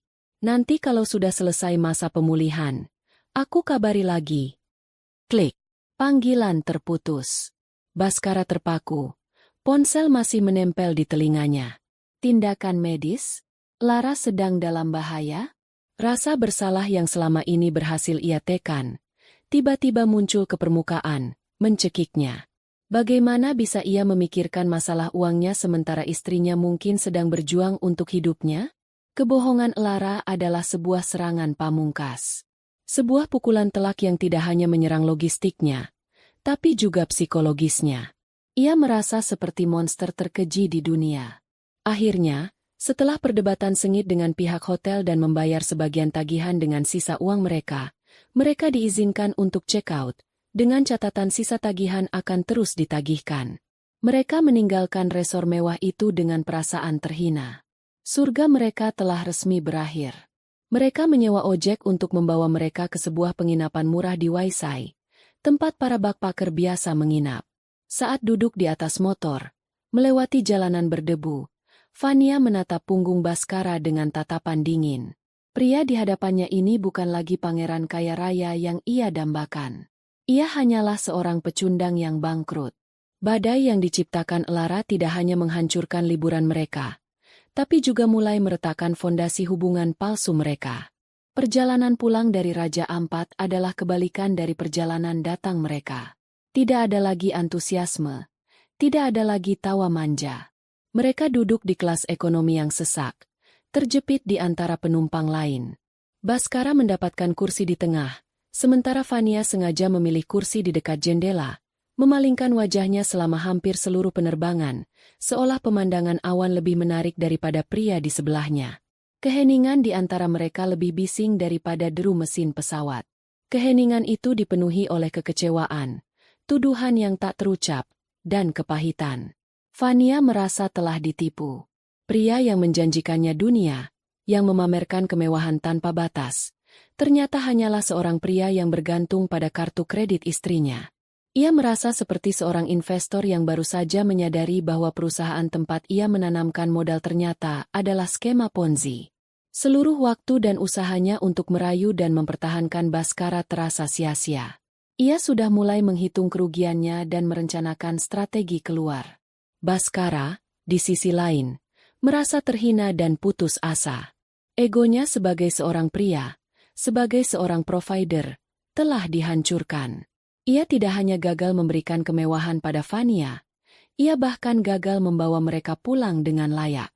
Nanti kalau sudah selesai masa pemulihan, aku kabari lagi. Klik. Panggilan terputus. Baskara terpaku. Ponsel masih menempel di telinganya. Tindakan medis? Lara sedang dalam bahaya? Rasa bersalah yang selama ini berhasil ia tekan, tiba-tiba muncul ke permukaan, mencekiknya. Bagaimana bisa ia memikirkan masalah uangnya sementara istrinya mungkin sedang berjuang untuk hidupnya? Kebohongan Lara adalah sebuah serangan pamungkas. Sebuah pukulan telak yang tidak hanya menyerang logistiknya, tapi juga psikologisnya. Ia merasa seperti monster terkeji di dunia. Akhirnya, setelah perdebatan sengit dengan pihak hotel dan membayar sebagian tagihan dengan sisa uang mereka diizinkan untuk check out, dengan catatan sisa tagihan akan terus ditagihkan. Mereka meninggalkan resor mewah itu dengan perasaan terhina. Surga mereka telah resmi berakhir. Mereka menyewa ojek untuk membawa mereka ke sebuah penginapan murah di Waisai, tempat para backpacker biasa menginap. Saat duduk di atas motor, melewati jalanan berdebu, Fania menatap punggung Baskara dengan tatapan dingin. Pria di hadapannya ini bukan lagi pangeran kaya raya yang ia dambakan. Ia hanyalah seorang pecundang yang bangkrut. Badai yang diciptakan Lara tidak hanya menghancurkan liburan mereka, tapi juga mulai meretakkan fondasi hubungan palsu mereka. Perjalanan pulang dari Raja Ampat adalah kebalikan dari perjalanan datang mereka. Tidak ada lagi antusiasme, tidak ada lagi tawa manja. Mereka duduk di kelas ekonomi yang sesak, terjepit di antara penumpang lain. Baskara mendapatkan kursi di tengah, sementara Fania sengaja memilih kursi di dekat jendela, memalingkan wajahnya selama hampir seluruh penerbangan, seolah pemandangan awan lebih menarik daripada pria di sebelahnya. Keheningan di antara mereka lebih bising daripada deru mesin pesawat. Keheningan itu dipenuhi oleh kekecewaan, tuduhan yang tak terucap, dan kepahitan. Fania merasa telah ditipu. Pria yang menjanjikannya dunia, yang memamerkan kemewahan tanpa batas, ternyata hanyalah seorang pria yang bergantung pada kartu kredit istrinya. Ia merasa seperti seorang investor yang baru saja menyadari bahwa perusahaan tempat ia menanamkan modal ternyata adalah skema Ponzi. Seluruh waktu dan usahanya untuk merayu dan mempertahankan Baskara terasa sia-sia. Ia sudah mulai menghitung kerugiannya dan merencanakan strategi keluar. Baskara, di sisi lain, merasa terhina dan putus asa. Egonya sebagai seorang pria, sebagai seorang provider, telah dihancurkan. Ia tidak hanya gagal memberikan kemewahan pada Fania, ia bahkan gagal membawa mereka pulang dengan layak.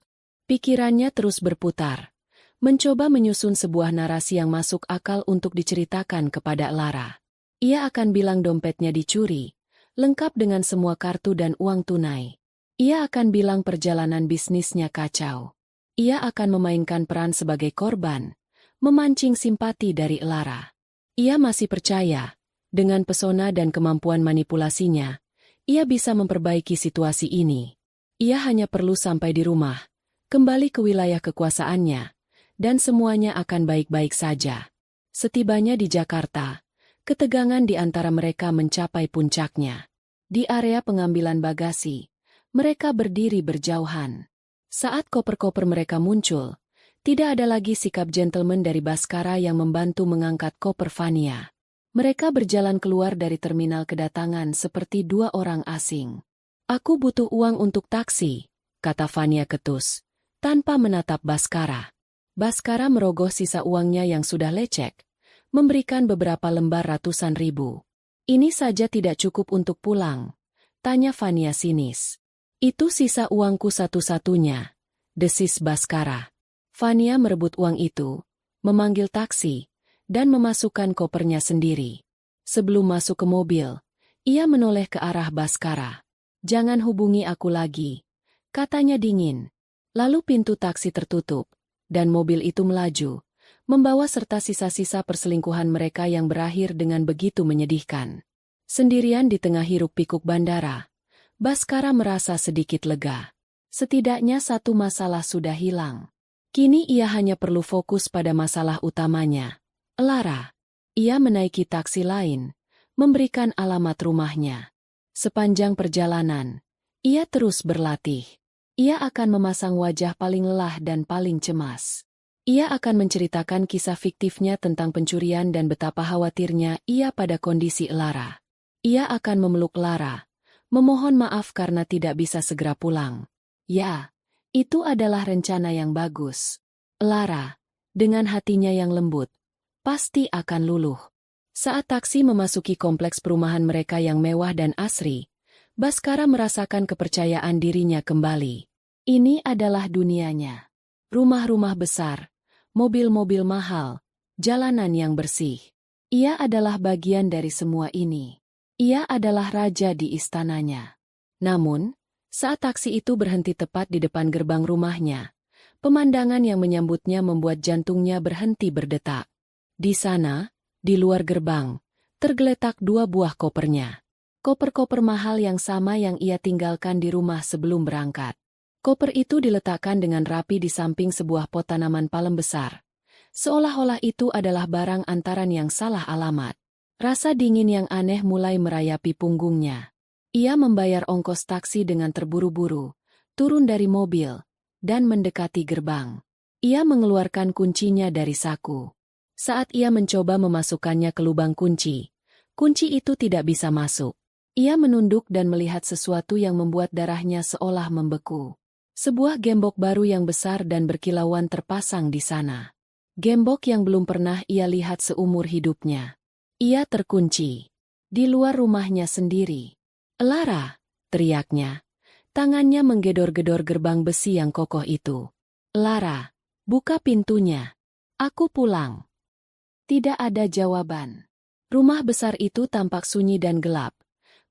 Pikirannya terus berputar, mencoba menyusun sebuah narasi yang masuk akal untuk diceritakan kepada Lara. Ia akan bilang dompetnya dicuri, lengkap dengan semua kartu dan uang tunai. Ia akan bilang perjalanan bisnisnya kacau. Ia akan memainkan peran sebagai korban, memancing simpati dari Lara. Ia masih percaya, dengan pesona dan kemampuan manipulasinya, ia bisa memperbaiki situasi ini. Ia hanya perlu sampai di rumah, kembali ke wilayah kekuasaannya, dan semuanya akan baik-baik saja. Setibanya di Jakarta, ketegangan di antara mereka mencapai puncaknya. Di area pengambilan bagasi, mereka berdiri berjauhan. Saat koper-koper mereka muncul, tidak ada lagi sikap gentleman dari Baskara yang membantu mengangkat koper Fania. Mereka berjalan keluar dari terminal kedatangan seperti dua orang asing. "Aku butuh uang untuk taksi," kata Fania ketus, tanpa menatap Baskara. Baskara merogoh sisa uangnya yang sudah lecek, memberikan beberapa lembar ratusan ribu. "Ini saja tidak cukup untuk pulang," tanya Fania sinis. "Itu sisa uangku satu-satunya," desis Baskara. Fania merebut uang itu, memanggil taksi, dan memasukkan kopernya sendiri. Sebelum masuk ke mobil, ia menoleh ke arah Baskara. "Jangan hubungi aku lagi," katanya dingin. Lalu pintu taksi tertutup, dan mobil itu melaju, membawa serta sisa-sisa perselingkuhan mereka yang berakhir dengan begitu menyedihkan. Sendirian di tengah hiruk-pikuk bandara, Baskara merasa sedikit lega. Setidaknya satu masalah sudah hilang. Kini ia hanya perlu fokus pada masalah utamanya, Lara. Ia menaiki taksi lain, memberikan alamat rumahnya. Sepanjang perjalanan, ia terus berlatih. Ia akan memasang wajah paling lelah dan paling cemas. Ia akan menceritakan kisah fiktifnya tentang pencurian dan betapa khawatirnya ia pada kondisi Lara. Ia akan memeluk Lara, memohon maaf karena tidak bisa segera pulang. Ya, Itu adalah rencana yang bagus. Lara, dengan hatinya yang lembut, pasti akan luluh. Saat taksi memasuki kompleks perumahan mereka yang mewah dan asri, Baskara merasakan kepercayaan dirinya kembali. Ini adalah dunianya. Rumah-rumah besar, mobil-mobil mahal, jalanan yang bersih. Ia adalah bagian dari semua ini. Ia adalah raja di istananya. Namun, saat taksi itu berhenti tepat di depan gerbang rumahnya, pemandangan yang menyambutnya membuat jantungnya berhenti berdetak. Di sana, di luar gerbang, tergeletak 2 buah kopernya. Koper-koper mahal yang sama yang ia tinggalkan di rumah sebelum berangkat. Koper itu diletakkan dengan rapi di samping sebuah pot tanaman palem besar. Seolah-olah itu adalah barang antaran yang salah alamat. Rasa dingin yang aneh mulai merayapi punggungnya. Ia membayar ongkos taksi dengan terburu-buru, turun dari mobil, dan mendekati gerbang. Ia mengeluarkan kuncinya dari saku. Saat ia mencoba memasukkannya ke lubang kunci, kunci itu tidak bisa masuk. Ia menunduk dan melihat sesuatu yang membuat darahnya seolah membeku. Sebuah gembok baru yang besar dan berkilauan terpasang di sana. Gembok yang belum pernah ia lihat seumur hidupnya. Ia terkunci di luar rumahnya sendiri. "Lara!" teriaknya. Tangannya menggedor-gedor gerbang besi yang kokoh itu. "Lara, buka pintunya. Aku pulang." Tidak ada jawaban. Rumah besar itu tampak sunyi dan gelap,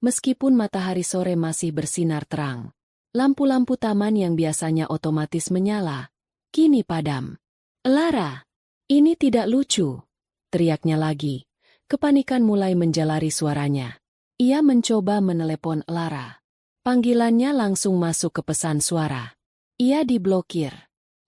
meskipun matahari sore masih bersinar terang. Lampu-lampu taman yang biasanya otomatis menyala, kini padam. "Lara, ini tidak lucu!" teriaknya lagi. Kepanikan mulai menjalari suaranya. Ia mencoba menelepon Lara. Panggilannya langsung masuk ke pesan suara. Ia diblokir.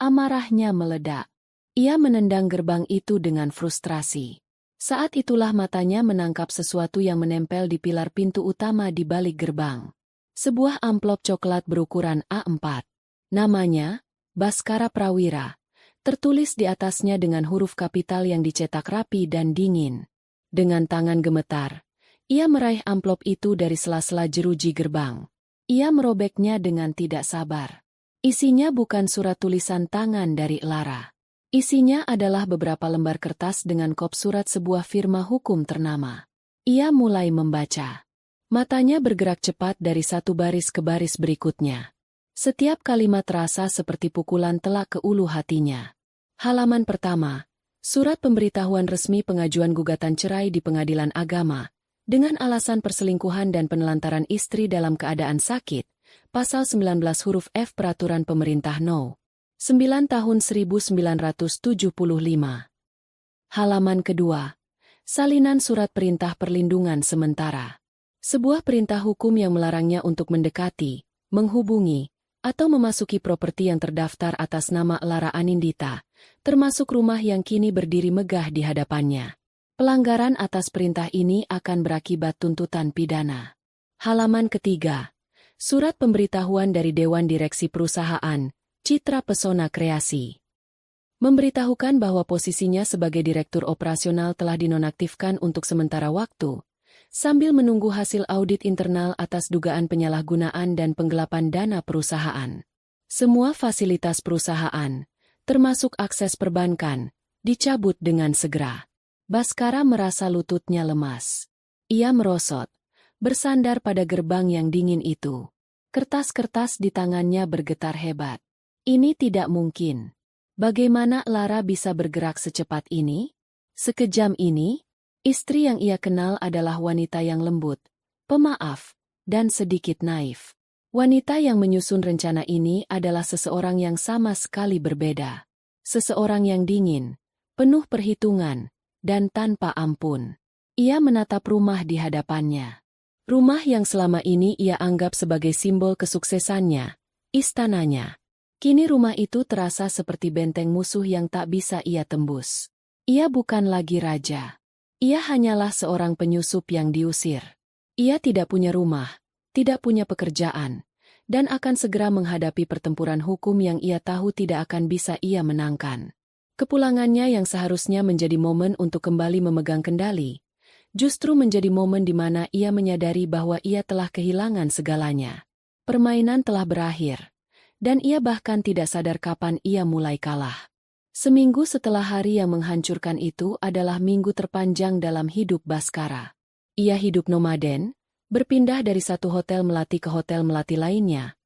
Amarahnya meledak. Ia menendang gerbang itu dengan frustrasi. Saat itulah matanya menangkap sesuatu yang menempel di pilar pintu utama di balik gerbang. Sebuah amplop coklat berukuran A4. Namanya, Baskara Prawira. Tertulis di atasnya dengan huruf kapital yang dicetak rapi dan dingin. Dengan tangan gemetar, ia meraih amplop itu dari sela-sela jeruji gerbang. Ia merobeknya dengan tidak sabar. Isinya bukan surat tulisan tangan dari Lara. Isinya adalah beberapa lembar kertas dengan kop surat sebuah firma hukum ternama. Ia mulai membaca. Matanya bergerak cepat dari satu baris ke baris berikutnya. Setiap kalimat terasa seperti pukulan telak ke ulu hatinya. Halaman pertama, surat pemberitahuan resmi pengajuan gugatan cerai di pengadilan agama, dengan alasan perselingkuhan dan penelantaran istri dalam keadaan sakit, pasal 19 huruf F Peraturan Pemerintah No. 9 tahun 1975. Halaman kedua, salinan surat perintah perlindungan sementara. Sebuah perintah hukum yang melarangnya untuk mendekati, menghubungi, atau memasuki properti yang terdaftar atas nama Lara Anindita, termasuk rumah yang kini berdiri megah di hadapannya. Pelanggaran atas perintah ini akan berakibat tuntutan pidana. Halaman ketiga, surat pemberitahuan dari Dewan Direksi Perusahaan, Citra Pesona Kreasi. Memberitahukan bahwa posisinya sebagai direktur operasional telah dinonaktifkan untuk sementara waktu, sambil menunggu hasil audit internal atas dugaan penyalahgunaan dan penggelapan dana perusahaan. Semua fasilitas perusahaan, termasuk akses perbankan, dicabut dengan segera. Baskara merasa lututnya lemas. Ia merosot, bersandar pada gerbang yang dingin itu. Kertas-kertas di tangannya bergetar hebat. Ini tidak mungkin. Bagaimana Lara bisa bergerak secepat ini? Sekejam ini? Istri yang ia kenal adalah wanita yang lembut, pemaaf, dan sedikit naif. Wanita yang menyusun rencana ini adalah seseorang yang sama sekali berbeda. Seseorang yang dingin, penuh perhitungan, dan tanpa ampun. Ia menatap rumah di hadapannya. Rumah yang selama ini ia anggap sebagai simbol kesuksesannya, istananya. Kini rumah itu terasa seperti benteng musuh yang tak bisa ia tembus. Ia bukan lagi raja. Ia hanyalah seorang penyusup yang diusir. Ia tidak punya rumah, tidak punya pekerjaan, dan akan segera menghadapi pertempuran hukum yang ia tahu tidak akan bisa ia menangkan. Kepulangannya yang seharusnya menjadi momen untuk kembali memegang kendali, justru menjadi momen di mana ia menyadari bahwa ia telah kehilangan segalanya. Permainan telah berakhir, Dan ia bahkan tidak sadar kapan ia mulai kalah. Seminggu setelah hari yang menghancurkan itu adalah minggu terpanjang dalam hidup Baskara. Ia hidup nomaden, berpindah dari satu hotel melati ke hotel melati lainnya,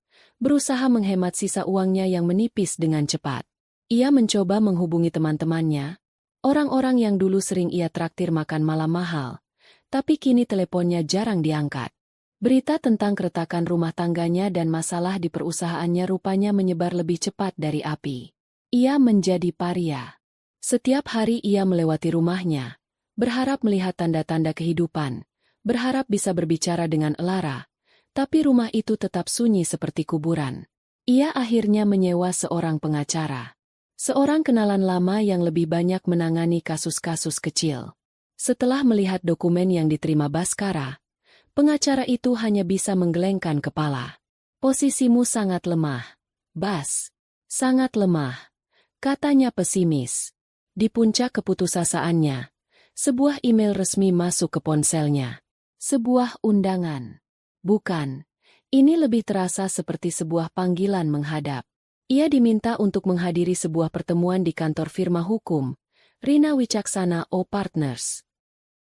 berusaha menghemat sisa uangnya yang menipis dengan cepat. Ia mencoba menghubungi teman-temannya, orang-orang yang dulu sering ia traktir makan malam mahal, tapi kini teleponnya jarang diangkat. Berita tentang keretakan rumah tangganya dan masalah di perusahaannya rupanya menyebar lebih cepat dari api. Ia menjadi paria. Setiap hari ia melewati rumahnya, berharap melihat tanda-tanda kehidupan, berharap bisa berbicara dengan Lara, tapi rumah itu tetap sunyi seperti kuburan. Ia akhirnya menyewa seorang pengacara. Seorang kenalan lama yang lebih banyak menangani kasus-kasus kecil. Setelah melihat dokumen yang diterima Baskara, pengacara itu hanya bisa menggelengkan kepala. Posisimu sangat lemah, Bas. Sangat lemah, katanya pesimis. Di puncak keputusasiaannya, sebuah email resmi masuk ke ponselnya. Sebuah undangan. Bukan, ini lebih terasa seperti sebuah panggilan menghadap. Ia diminta untuk menghadiri sebuah pertemuan di kantor firma hukum, Rina Wicaksana O Partners.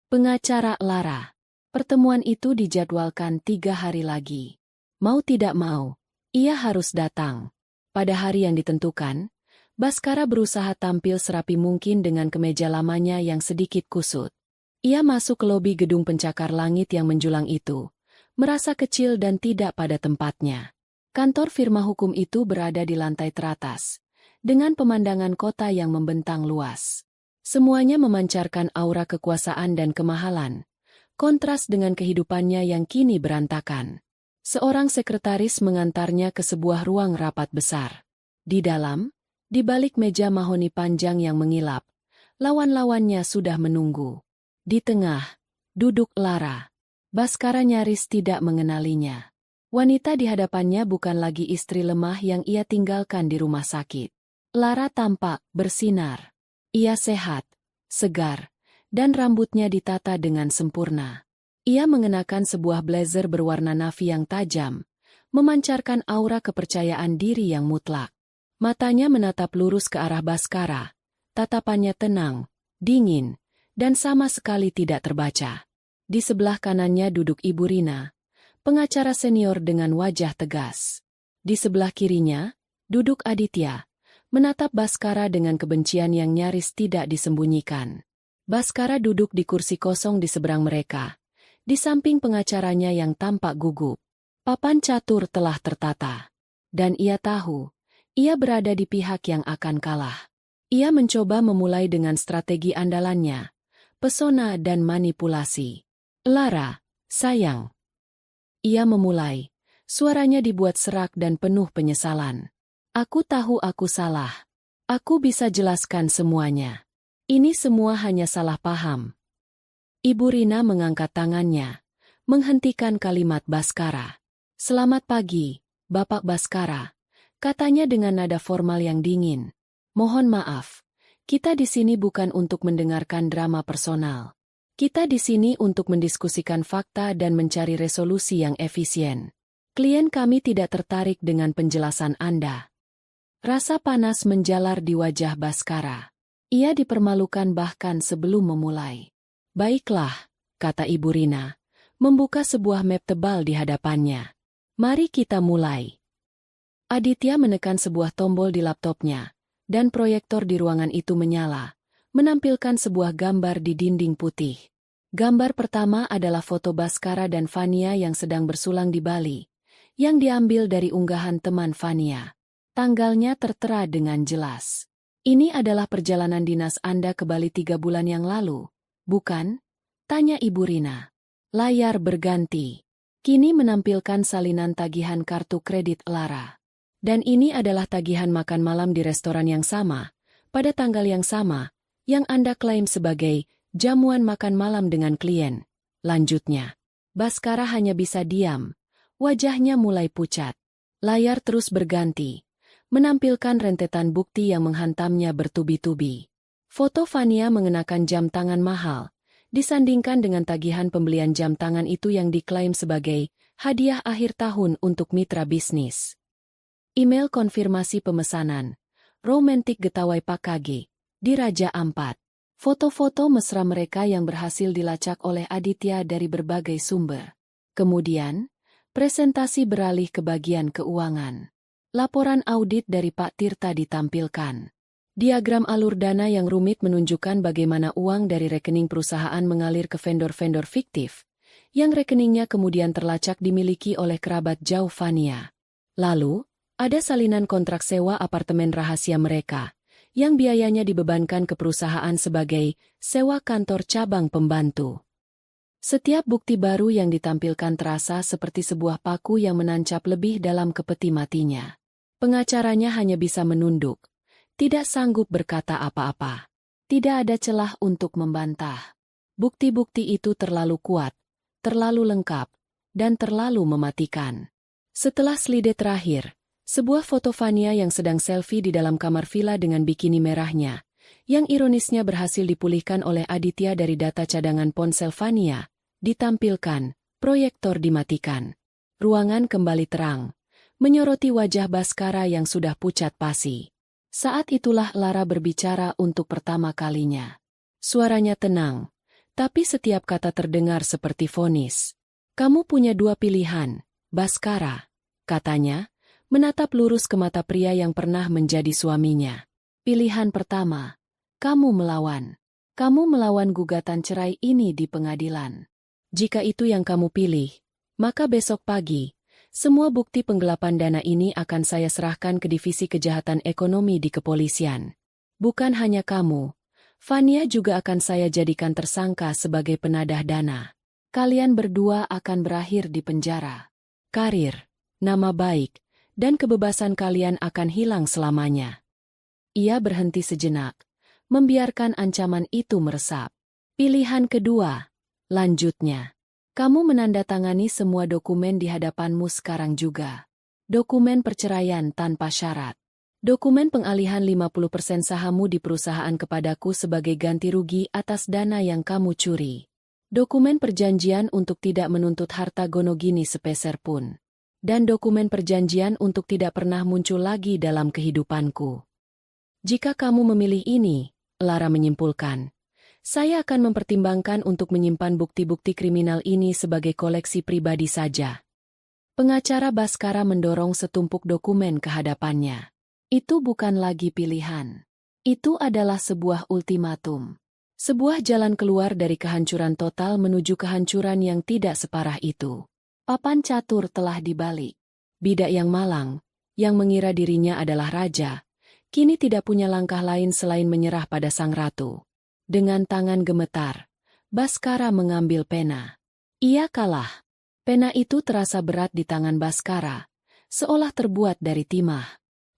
Pengacara Lara. Pertemuan itu dijadwalkan 3 hari lagi. Mau tidak mau, ia harus datang. Pada hari yang ditentukan, Baskara berusaha tampil serapi mungkin dengan kemeja lamanya yang sedikit kusut. Ia masuk ke lobi gedung pencakar langit yang menjulang itu, merasa kecil dan tidak pada tempatnya. Kantor firma hukum itu berada di lantai teratas, dengan pemandangan kota yang membentang luas. Semuanya memancarkan aura kekuasaan dan kemahalan, kontras dengan kehidupannya yang kini berantakan. Seorang sekretaris mengantarnya ke sebuah ruang rapat besar. Di dalam, di balik meja mahoni panjang yang mengilap, lawan-lawannya sudah menunggu. Di tengah, duduk Lara. Baskara nyaris tidak mengenalinya. Wanita di hadapannya bukan lagi istri lemah yang ia tinggalkan di rumah sakit. Lara tampak bersinar. Ia sehat, segar, dan rambutnya ditata dengan sempurna. Ia mengenakan sebuah blazer berwarna navy yang tajam, memancarkan aura kepercayaan diri yang mutlak. Matanya menatap lurus ke arah Baskara, tatapannya tenang, dingin, dan sama sekali tidak terbaca. Di sebelah kanannya duduk Ibu Rina, pengacara senior dengan wajah tegas. Di sebelah kirinya, duduk Aditya, menatap Baskara dengan kebencian yang nyaris tidak disembunyikan. Baskara duduk di kursi kosong di seberang mereka, di samping pengacaranya yang tampak gugup. Papan catur telah tertata. Dan ia tahu, ia berada di pihak yang akan kalah. Ia mencoba memulai dengan strategi andalannya, pesona dan manipulasi. Lara, sayang. Ia memulai, suaranya dibuat serak dan penuh penyesalan. Aku tahu aku salah. Aku bisa jelaskan semuanya. Ini semua hanya salah paham. Ibu Rina mengangkat tangannya, menghentikan kalimat Baskara. Selamat pagi, Bapak Baskara, katanya dengan nada formal yang dingin. Mohon maaf, kita di sini bukan untuk mendengarkan drama personal. Kita di sini untuk mendiskusikan fakta dan mencari resolusi yang efisien. Klien kami tidak tertarik dengan penjelasan Anda. Rasa panas menjalar di wajah Baskara. Ia dipermalukan bahkan sebelum memulai. Baiklah, kata Ibu Rina, membuka sebuah map tebal di hadapannya. Mari kita mulai. Aditya menekan sebuah tombol di laptopnya, dan proyektor di ruangan itu menyala, menampilkan sebuah gambar di dinding putih. Gambar pertama adalah foto Baskara dan Fania yang sedang bersulang di Bali, yang diambil dari unggahan teman Fania. Tanggalnya tertera dengan jelas. Ini adalah perjalanan dinas Anda ke Bali 3 bulan yang lalu, bukan? Tanya Ibu Rina. Layar berganti. Kini menampilkan salinan tagihan kartu kredit Lara. Dan ini adalah tagihan makan malam di restoran yang sama, pada tanggal yang sama, yang Anda klaim sebagai jamuan makan malam dengan klien. Lanjutnya, Baskara hanya bisa diam. Wajahnya mulai pucat. Layar terus berganti, menampilkan rentetan bukti yang menghantamnya bertubi-tubi. Foto Fania mengenakan jam tangan mahal, disandingkan dengan tagihan pembelian jam tangan itu yang diklaim sebagai hadiah akhir tahun untuk mitra bisnis. Email konfirmasi pemesanan. Romantik getawai Pakage. Di Raja Ampat. Foto-foto mesra mereka yang berhasil dilacak oleh Aditya dari berbagai sumber. Kemudian, presentasi beralih ke bagian keuangan. Laporan audit dari Pak Tirta ditampilkan. Diagram alur dana yang rumit menunjukkan bagaimana uang dari rekening perusahaan mengalir ke vendor-vendor fiktif, yang rekeningnya kemudian terlacak dimiliki oleh kerabat jauh Fania. Lalu, ada salinan kontrak sewa apartemen rahasia mereka, yang biayanya dibebankan ke perusahaan sebagai sewa kantor cabang pembantu. Setiap bukti baru yang ditampilkan terasa seperti sebuah paku yang menancap lebih dalam ke peti matinya. Pengacaranya hanya bisa menunduk, tidak sanggup berkata apa-apa. Tidak ada celah untuk membantah. Bukti-bukti itu terlalu kuat, terlalu lengkap, dan terlalu mematikan. Setelah slide terakhir, sebuah foto Fania yang sedang selfie di dalam kamar villa dengan bikini merahnya, yang ironisnya berhasil dipulihkan oleh Aditya dari data cadangan ponsel Fania, ditampilkan, proyektor dimatikan. Ruangan kembali terang, menyoroti wajah Baskara yang sudah pucat pasi. Saat itulah Lara berbicara untuk pertama kalinya. Suaranya tenang, tapi setiap kata terdengar seperti vonis. "Kamu punya dua pilihan, Baskara," katanya, menatap lurus ke mata pria yang pernah menjadi suaminya. "Pilihan pertama, kamu melawan. Kamu melawan gugatan cerai ini di pengadilan. Jika itu yang kamu pilih, maka besok pagi, semua bukti penggelapan dana ini akan saya serahkan ke Divisi Kejahatan Ekonomi di kepolisian. Bukan hanya kamu, Fania juga akan saya jadikan tersangka sebagai penadah dana. Kalian berdua akan berakhir di penjara. Karir, nama baik, dan kebebasan kalian akan hilang selamanya." Ia berhenti sejenak, membiarkan ancaman itu meresap. "Pilihan kedua," lanjutnya. "Kamu menandatangani semua dokumen di hadapanmu sekarang juga. Dokumen perceraian tanpa syarat. Dokumen pengalihan 50% sahammu di perusahaan kepadaku sebagai ganti rugi atas dana yang kamu curi. Dokumen perjanjian untuk tidak menuntut harta gonogini sepeser pun. Dan dokumen perjanjian untuk tidak pernah muncul lagi dalam kehidupanku. Jika kamu memilih ini," Lara menyimpulkan, "saya akan mempertimbangkan untuk menyimpan bukti-bukti kriminal ini sebagai koleksi pribadi saja." Pengacara Baskara mendorong setumpuk dokumen ke hadapannya. Itu bukan lagi pilihan. Itu adalah sebuah ultimatum. Sebuah jalan keluar dari kehancuran total menuju kehancuran yang tidak separah itu. Papan catur telah dibalik. Bidak yang malang, yang mengira dirinya adalah raja, kini tidak punya langkah lain selain menyerah pada sang ratu. Dengan tangan gemetar, Baskara mengambil pena. Ia kalah. Pena itu terasa berat di tangan Baskara, seolah terbuat dari timah.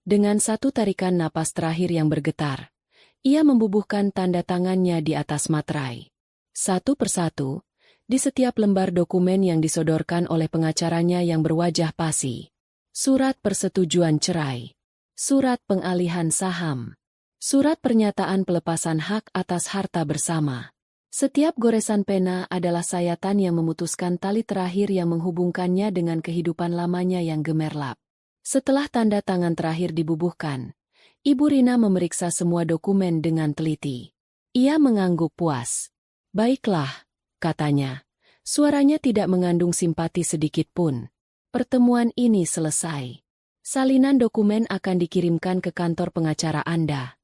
Dengan satu tarikan napas terakhir yang bergetar, ia membubuhkan tanda tangannya di atas materai. Satu persatu, di setiap lembar dokumen yang disodorkan oleh pengacaranya yang berwajah pasi. Surat persetujuan cerai. Surat pengalihan saham. Surat pernyataan pelepasan hak atas harta bersama. Setiap goresan pena adalah sayatan yang memutuskan tali terakhir yang menghubungkannya dengan kehidupan lamanya yang gemerlap. Setelah tanda tangan terakhir dibubuhkan, Ibu Rina memeriksa semua dokumen dengan teliti. Ia mengangguk puas. "Baiklah," katanya. Suaranya tidak mengandung simpati sedikit pun. "Pertemuan ini selesai. Salinan dokumen akan dikirimkan ke kantor pengacara Anda."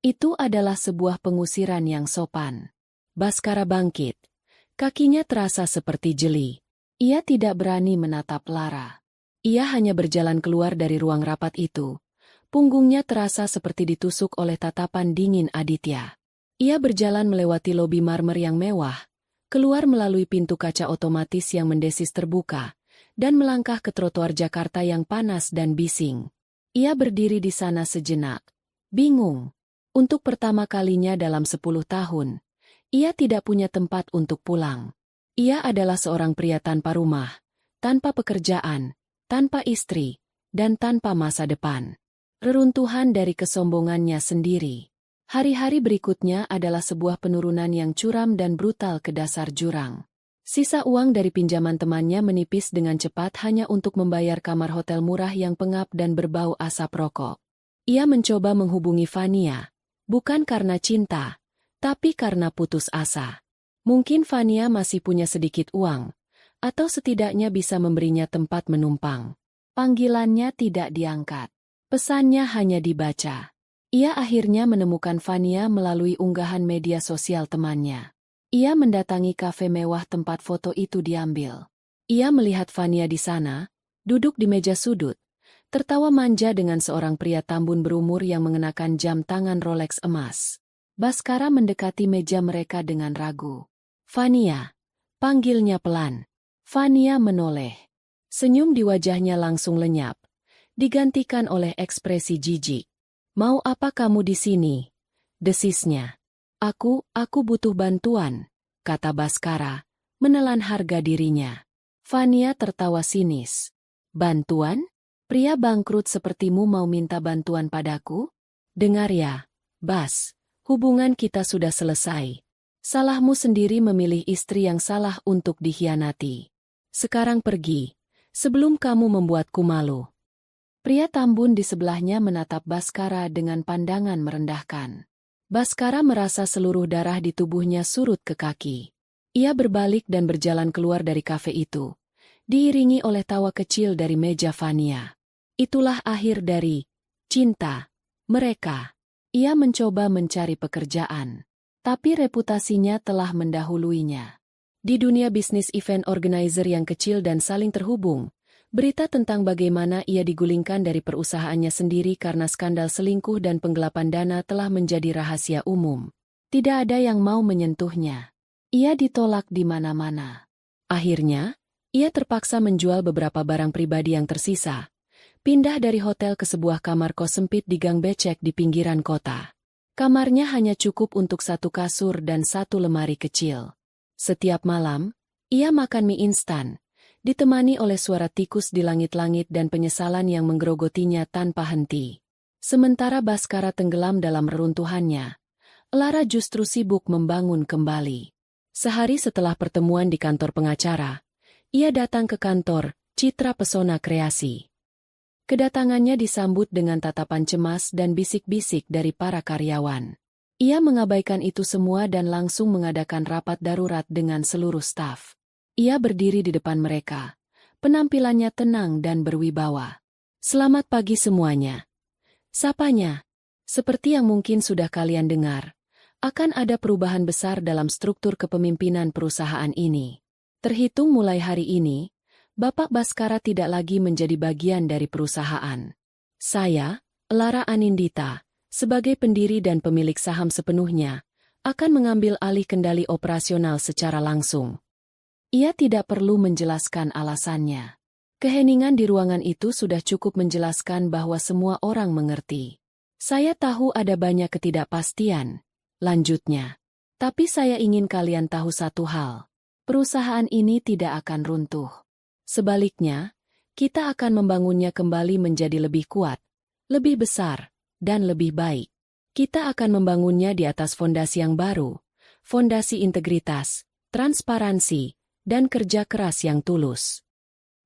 Itu adalah sebuah pengusiran yang sopan. Baskara bangkit. Kakinya terasa seperti jeli. Ia tidak berani menatap Lara. Ia hanya berjalan keluar dari ruang rapat itu. Punggungnya terasa seperti ditusuk oleh tatapan dingin Aditya. Ia berjalan melewati lobi marmer yang mewah, keluar melalui pintu kaca otomatis yang mendesis terbuka, dan melangkah ke trotoar Jakarta yang panas dan bising. Ia berdiri di sana sejenak, bingung. Untuk pertama kalinya dalam 10 tahun, ia tidak punya tempat untuk pulang. Ia adalah seorang pria tanpa rumah, tanpa pekerjaan, tanpa istri, dan tanpa masa depan. Reruntuhan dari kesombongannya sendiri. Hari-hari berikutnya adalah sebuah penurunan yang curam dan brutal ke dasar jurang. Sisa uang dari pinjaman temannya menipis dengan cepat hanya untuk membayar kamar hotel murah yang pengap dan berbau asap rokok. Ia mencoba menghubungi Fania, bukan karena cinta, tapi karena putus asa. Mungkin Fania masih punya sedikit uang, atau setidaknya bisa memberinya tempat menumpang. Panggilannya tidak diangkat. Pesannya hanya dibaca. Ia akhirnya menemukan Fania melalui unggahan media sosial temannya. Ia mendatangi kafe mewah tempat foto itu diambil. Ia melihat Fania di sana, duduk di meja sudut, tertawa manja dengan seorang pria tambun berumur yang mengenakan jam tangan Rolex emas. Baskara mendekati meja mereka dengan ragu. "Fania," panggilnya pelan. Fania menoleh. Senyum di wajahnya langsung lenyap, digantikan oleh ekspresi jijik. "Mau apa kamu di sini?" desisnya. Aku butuh bantuan," kata Baskara, menelan harga dirinya. Fania tertawa sinis. "Bantuan? Pria bangkrut sepertimu mau minta bantuan padaku? Dengar ya, Bas, hubungan kita sudah selesai. Salahmu sendiri memilih istri yang salah untuk dikhianati. Sekarang pergi, sebelum kamu membuatku malu." Pria tambun di sebelahnya menatap Baskara dengan pandangan merendahkan. Baskara merasa seluruh darah di tubuhnya surut ke kaki. Ia berbalik dan berjalan keluar dari kafe itu, diiringi oleh tawa kecil dari meja Fania. Itulah akhir dari cinta mereka. Ia mencoba mencari pekerjaan, tapi reputasinya telah mendahuluinya. Di dunia bisnis event organizer yang kecil dan saling terhubung, berita tentang bagaimana ia digulingkan dari perusahaannya sendiri karena skandal selingkuh dan penggelapan dana telah menjadi rahasia umum. Tidak ada yang mau menyentuhnya. Ia ditolak di mana-mana. Akhirnya, ia terpaksa menjual beberapa barang pribadi yang tersisa, pindah dari hotel ke sebuah kamar kos sempit di gang becek di pinggiran kota. Kamarnya hanya cukup untuk satu kasur dan satu lemari kecil. Setiap malam, ia makan mie instan, ditemani oleh suara tikus di langit-langit dan penyesalan yang menggerogotinya tanpa henti. Sementara Baskara tenggelam dalam reruntuhannya, Lara justru sibuk membangun kembali. Sehari setelah pertemuan di kantor pengacara, ia datang ke kantor Citra Pesona Kreasi. Kedatangannya disambut dengan tatapan cemas dan bisik-bisik dari para karyawan. Ia mengabaikan itu semua dan langsung mengadakan rapat darurat dengan seluruh staf. Ia berdiri di depan mereka. Penampilannya tenang dan berwibawa. "Selamat pagi semuanya," sapanya. "Seperti yang mungkin sudah kalian dengar, akan ada perubahan besar dalam struktur kepemimpinan perusahaan ini. Terhitung mulai hari ini, Bapak Baskara tidak lagi menjadi bagian dari perusahaan. Saya, Lara Anindita, sebagai pendiri dan pemilik saham sepenuhnya, akan mengambil alih kendali operasional secara langsung." Ia tidak perlu menjelaskan alasannya. Keheningan di ruangan itu sudah cukup menjelaskan bahwa semua orang mengerti. "Saya tahu ada banyak ketidakpastian," lanjutnya. "Tapi saya ingin kalian tahu satu hal. Perusahaan ini tidak akan runtuh. Sebaliknya, kita akan membangunnya kembali menjadi lebih kuat, lebih besar, dan lebih baik. Kita akan membangunnya di atas fondasi yang baru, fondasi integritas, transparansi, dan kerja keras yang tulus."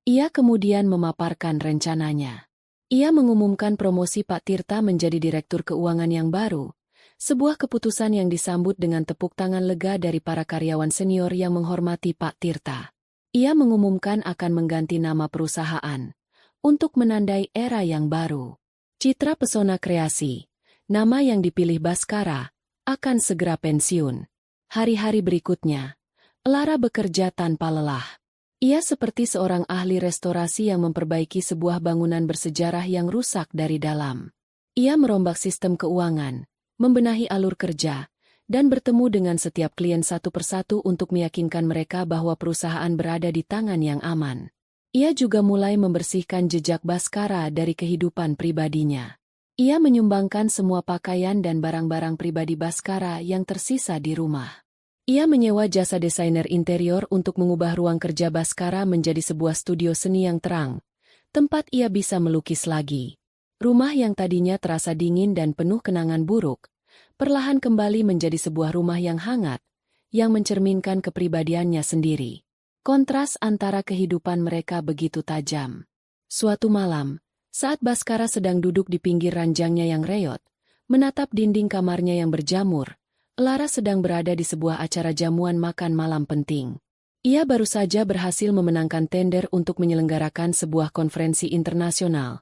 Ia kemudian memaparkan rencananya. Ia mengumumkan promosi Pak Tirta menjadi Direktur Keuangan yang baru, sebuah keputusan yang disambut dengan tepuk tangan lega dari para karyawan senior yang menghormati Pak Tirta. Ia mengumumkan akan mengganti nama perusahaan, untuk menandai era yang baru. Citra Pesona Kreasi, nama yang dipilih Baskara, akan segera pensiun. Hari-hari berikutnya, Lara bekerja tanpa lelah. Ia seperti seorang ahli restorasi yang memperbaiki sebuah bangunan bersejarah yang rusak dari dalam. Ia merombak sistem keuangan, membenahi alur kerja, dan bertemu dengan setiap klien satu persatu untuk meyakinkan mereka bahwa perusahaan berada di tangan yang aman. Ia juga mulai membersihkan jejak Baskara dari kehidupan pribadinya. Ia menyumbangkan semua pakaian dan barang-barang pribadi Baskara yang tersisa di rumah. Ia menyewa jasa desainer interior untuk mengubah ruang kerja Baskara menjadi sebuah studio seni yang terang, tempat ia bisa melukis lagi. Rumah yang tadinya terasa dingin dan penuh kenangan buruk, perlahan kembali menjadi sebuah rumah yang hangat, yang mencerminkan kepribadiannya sendiri. Kontras antara kehidupan mereka begitu tajam. Suatu malam, saat Baskara sedang duduk di pinggir ranjangnya yang reot, menatap dinding kamarnya yang berjamur, Lara sedang berada di sebuah acara jamuan makan malam penting. Ia baru saja berhasil memenangkan tender untuk menyelenggarakan sebuah konferensi internasional,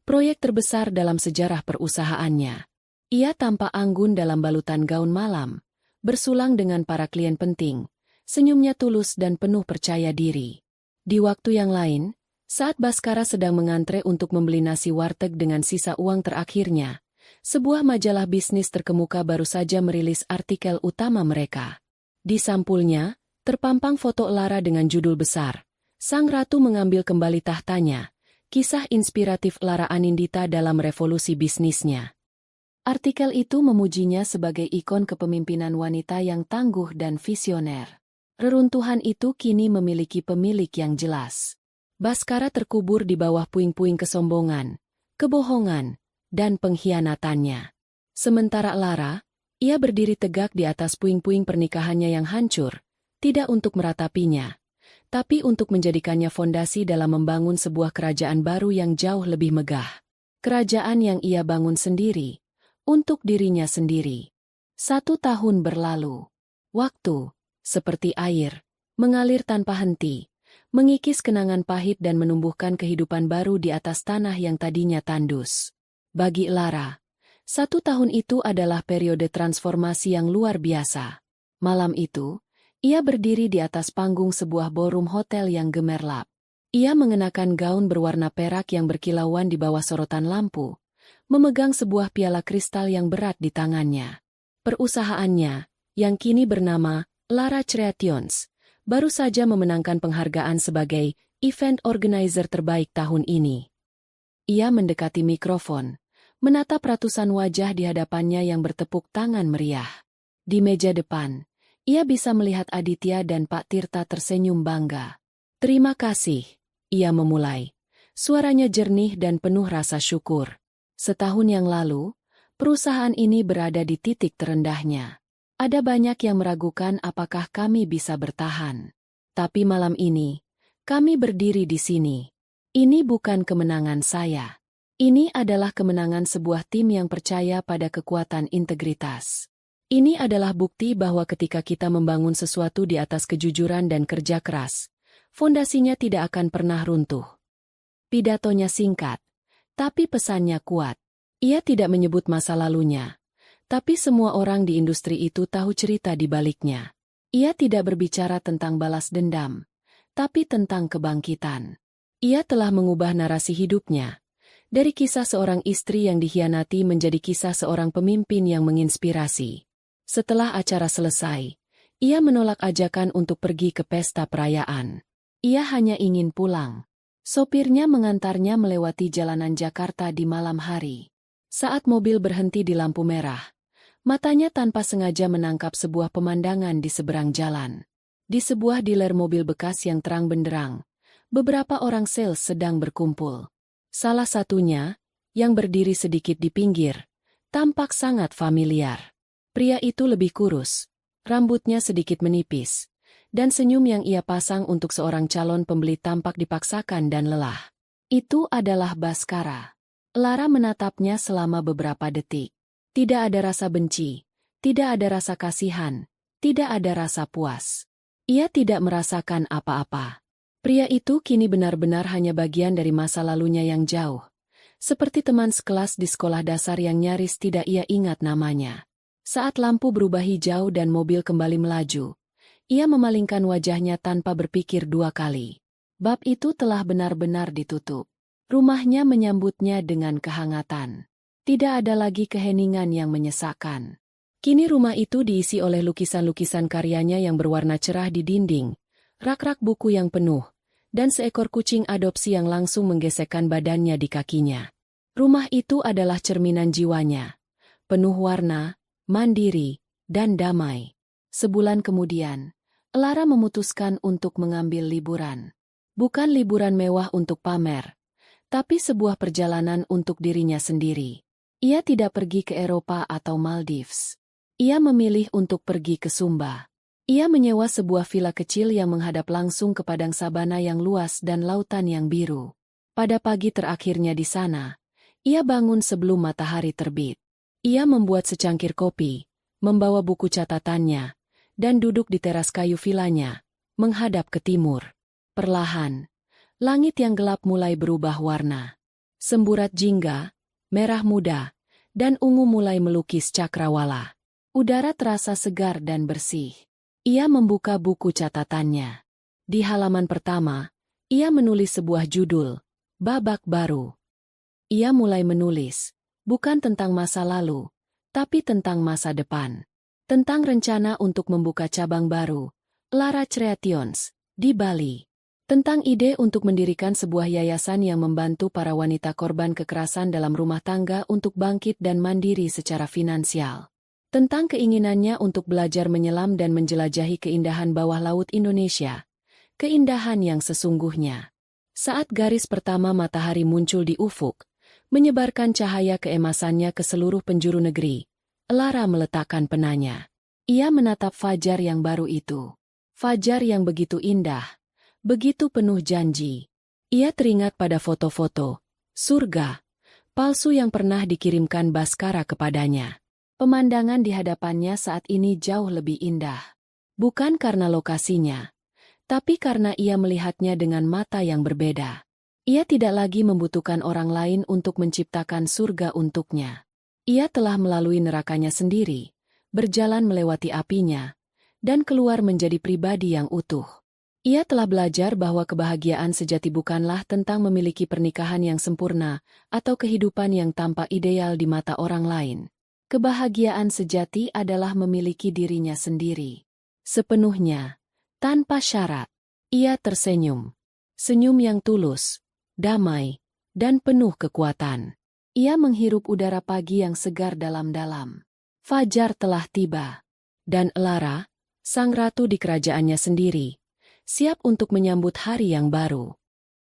proyek terbesar dalam sejarah perusahaannya. Ia tampak anggun dalam balutan gaun malam, bersulang dengan para klien penting, senyumnya tulus dan penuh percaya diri. Di waktu yang lain, saat Baskara sedang mengantre untuk membeli nasi warteg dengan sisa uang terakhirnya, sebuah majalah bisnis terkemuka baru saja merilis artikel utama mereka. Di sampulnya, terpampang foto Lara dengan judul besar, Sang Ratu Mengambil Kembali Tahtanya, kisah inspiratif Lara Anindita dalam revolusi bisnisnya. Artikel itu memujinya sebagai ikon kepemimpinan wanita yang tangguh dan visioner. Reruntuhan itu kini memiliki pemilik yang jelas. Baskara terkubur di bawah puing-puing kesombongan, kebohongan, dan pengkhianatannya. Sementara Lara, ia berdiri tegak di atas puing-puing pernikahannya yang hancur, tidak untuk meratapinya, tapi untuk menjadikannya fondasi dalam membangun sebuah kerajaan baru yang jauh lebih megah. Kerajaan yang ia bangun sendiri, untuk dirinya sendiri. 1 tahun berlalu. Waktu, seperti air, mengalir tanpa henti, mengikis kenangan pahit dan menumbuhkan kehidupan baru di atas tanah yang tadinya tandus. Bagi Lara, 1 tahun itu adalah periode transformasi yang luar biasa. Malam itu, ia berdiri di atas panggung sebuah ballroom hotel yang gemerlap. Ia mengenakan gaun berwarna perak yang berkilauan di bawah sorotan lampu, memegang sebuah piala kristal yang berat di tangannya. Perusahaannya, yang kini bernama Lara Creations, baru saja memenangkan penghargaan sebagai event organizer terbaik tahun ini. Ia mendekati mikrofon, menatap ratusan wajah di hadapannya yang bertepuk tangan meriah. Di meja depan, ia bisa melihat Aditya dan Pak Tirta tersenyum bangga. "Terima kasih," ia memulai. Suaranya jernih dan penuh rasa syukur. Setahun yang lalu, perusahaan ini berada di titik terendahnya. Ada banyak yang meragukan apakah kami bisa bertahan. Tapi malam ini, kami berdiri di sini. Ini bukan kemenangan saya. Ini adalah kemenangan sebuah tim yang percaya pada kekuatan integritas. Ini adalah bukti bahwa ketika kita membangun sesuatu di atas kejujuran dan kerja keras, fondasinya tidak akan pernah runtuh. Pidatonya singkat, tapi pesannya kuat. Ia tidak menyebut masa lalunya, tapi semua orang di industri itu tahu cerita di baliknya. Ia tidak berbicara tentang balas dendam, tapi tentang kebangkitan. Ia telah mengubah narasi hidupnya, dari kisah seorang istri yang dikhianati menjadi kisah seorang pemimpin yang menginspirasi. Setelah acara selesai, ia menolak ajakan untuk pergi ke pesta perayaan. Ia hanya ingin pulang. Sopirnya mengantarnya melewati jalanan Jakarta di malam hari. Saat mobil berhenti di lampu merah, matanya tanpa sengaja menangkap sebuah pemandangan di seberang jalan. Di sebuah dealer mobil bekas yang terang benderang, beberapa orang sales sedang berkumpul. Salah satunya, yang berdiri sedikit di pinggir, tampak sangat familiar. Pria itu lebih kurus, rambutnya sedikit menipis, dan senyum yang ia pasang untuk seorang calon pembeli tampak dipaksakan dan lelah. Itu adalah Baskara. Lara menatapnya selama beberapa detik. Tidak ada rasa benci, tidak ada rasa kasihan, tidak ada rasa puas. Ia tidak merasakan apa-apa. Pria itu kini benar-benar hanya bagian dari masa lalunya yang jauh. Seperti teman sekelas di sekolah dasar yang nyaris tidak ia ingat namanya. Saat lampu berubah hijau dan mobil kembali melaju, ia memalingkan wajahnya tanpa berpikir 2 kali. Bab itu telah benar-benar ditutup. Rumahnya menyambutnya dengan kehangatan. Tidak ada lagi keheningan yang menyesakkan. Kini rumah itu diisi oleh lukisan-lukisan karyanya yang berwarna cerah di dinding, rak-rak buku yang penuh, dan seekor kucing adopsi yang langsung menggesekkan badannya di kakinya. Rumah itu adalah cerminan jiwanya. Penuh warna, mandiri, dan damai. Sebulan kemudian, Lara memutuskan untuk mengambil liburan. Bukan liburan mewah untuk pamer, tapi sebuah perjalanan untuk dirinya sendiri. Ia tidak pergi ke Eropa atau Maldives. Ia memilih untuk pergi ke Sumba. Ia menyewa sebuah villa kecil yang menghadap langsung ke padang sabana yang luas dan lautan yang biru. Pada pagi terakhirnya di sana, ia bangun sebelum matahari terbit. Ia membuat secangkir kopi, membawa buku catatannya, dan duduk di teras kayu villanya, menghadap ke timur. Perlahan, langit yang gelap mulai berubah warna. Semburat jingga, merah muda, dan ungu mulai melukis cakrawala. Udara terasa segar dan bersih. Ia membuka buku catatannya. Di halaman pertama, ia menulis sebuah judul, Babak Baru. Ia mulai menulis, bukan tentang masa lalu, tapi tentang masa depan. Tentang rencana untuk membuka cabang baru, Lara Creations, di Bali. Tentang ide untuk mendirikan sebuah yayasan yang membantu para wanita korban kekerasan dalam rumah tangga untuk bangkit dan mandiri secara finansial. Tentang keinginannya untuk belajar menyelam dan menjelajahi keindahan bawah laut Indonesia. Keindahan yang sesungguhnya. Saat garis pertama matahari muncul di ufuk, menyebarkan cahaya keemasannya ke seluruh penjuru negeri, Lara meletakkan penanya. Ia menatap fajar yang baru itu. Fajar yang begitu indah, begitu penuh janji. Ia teringat pada foto-foto surga palsu yang pernah dikirimkan Baskara kepadanya. Pemandangan di hadapannya saat ini jauh lebih indah. Bukan karena lokasinya, tapi karena ia melihatnya dengan mata yang berbeda. Ia tidak lagi membutuhkan orang lain untuk menciptakan surga untuknya. Ia telah melalui nerakanya sendiri, berjalan melewati apinya, dan keluar menjadi pribadi yang utuh. Ia telah belajar bahwa kebahagiaan sejati bukanlah tentang memiliki pernikahan yang sempurna atau kehidupan yang tanpa ideal di mata orang lain. Kebahagiaan sejati adalah memiliki dirinya sendiri. Sepenuhnya, tanpa syarat. Ia tersenyum. Senyum yang tulus, damai, dan penuh kekuatan. Ia menghirup udara pagi yang segar dalam-dalam. Fajar telah tiba. Dan Lara, sang ratu di kerajaannya sendiri, siap untuk menyambut hari yang baru.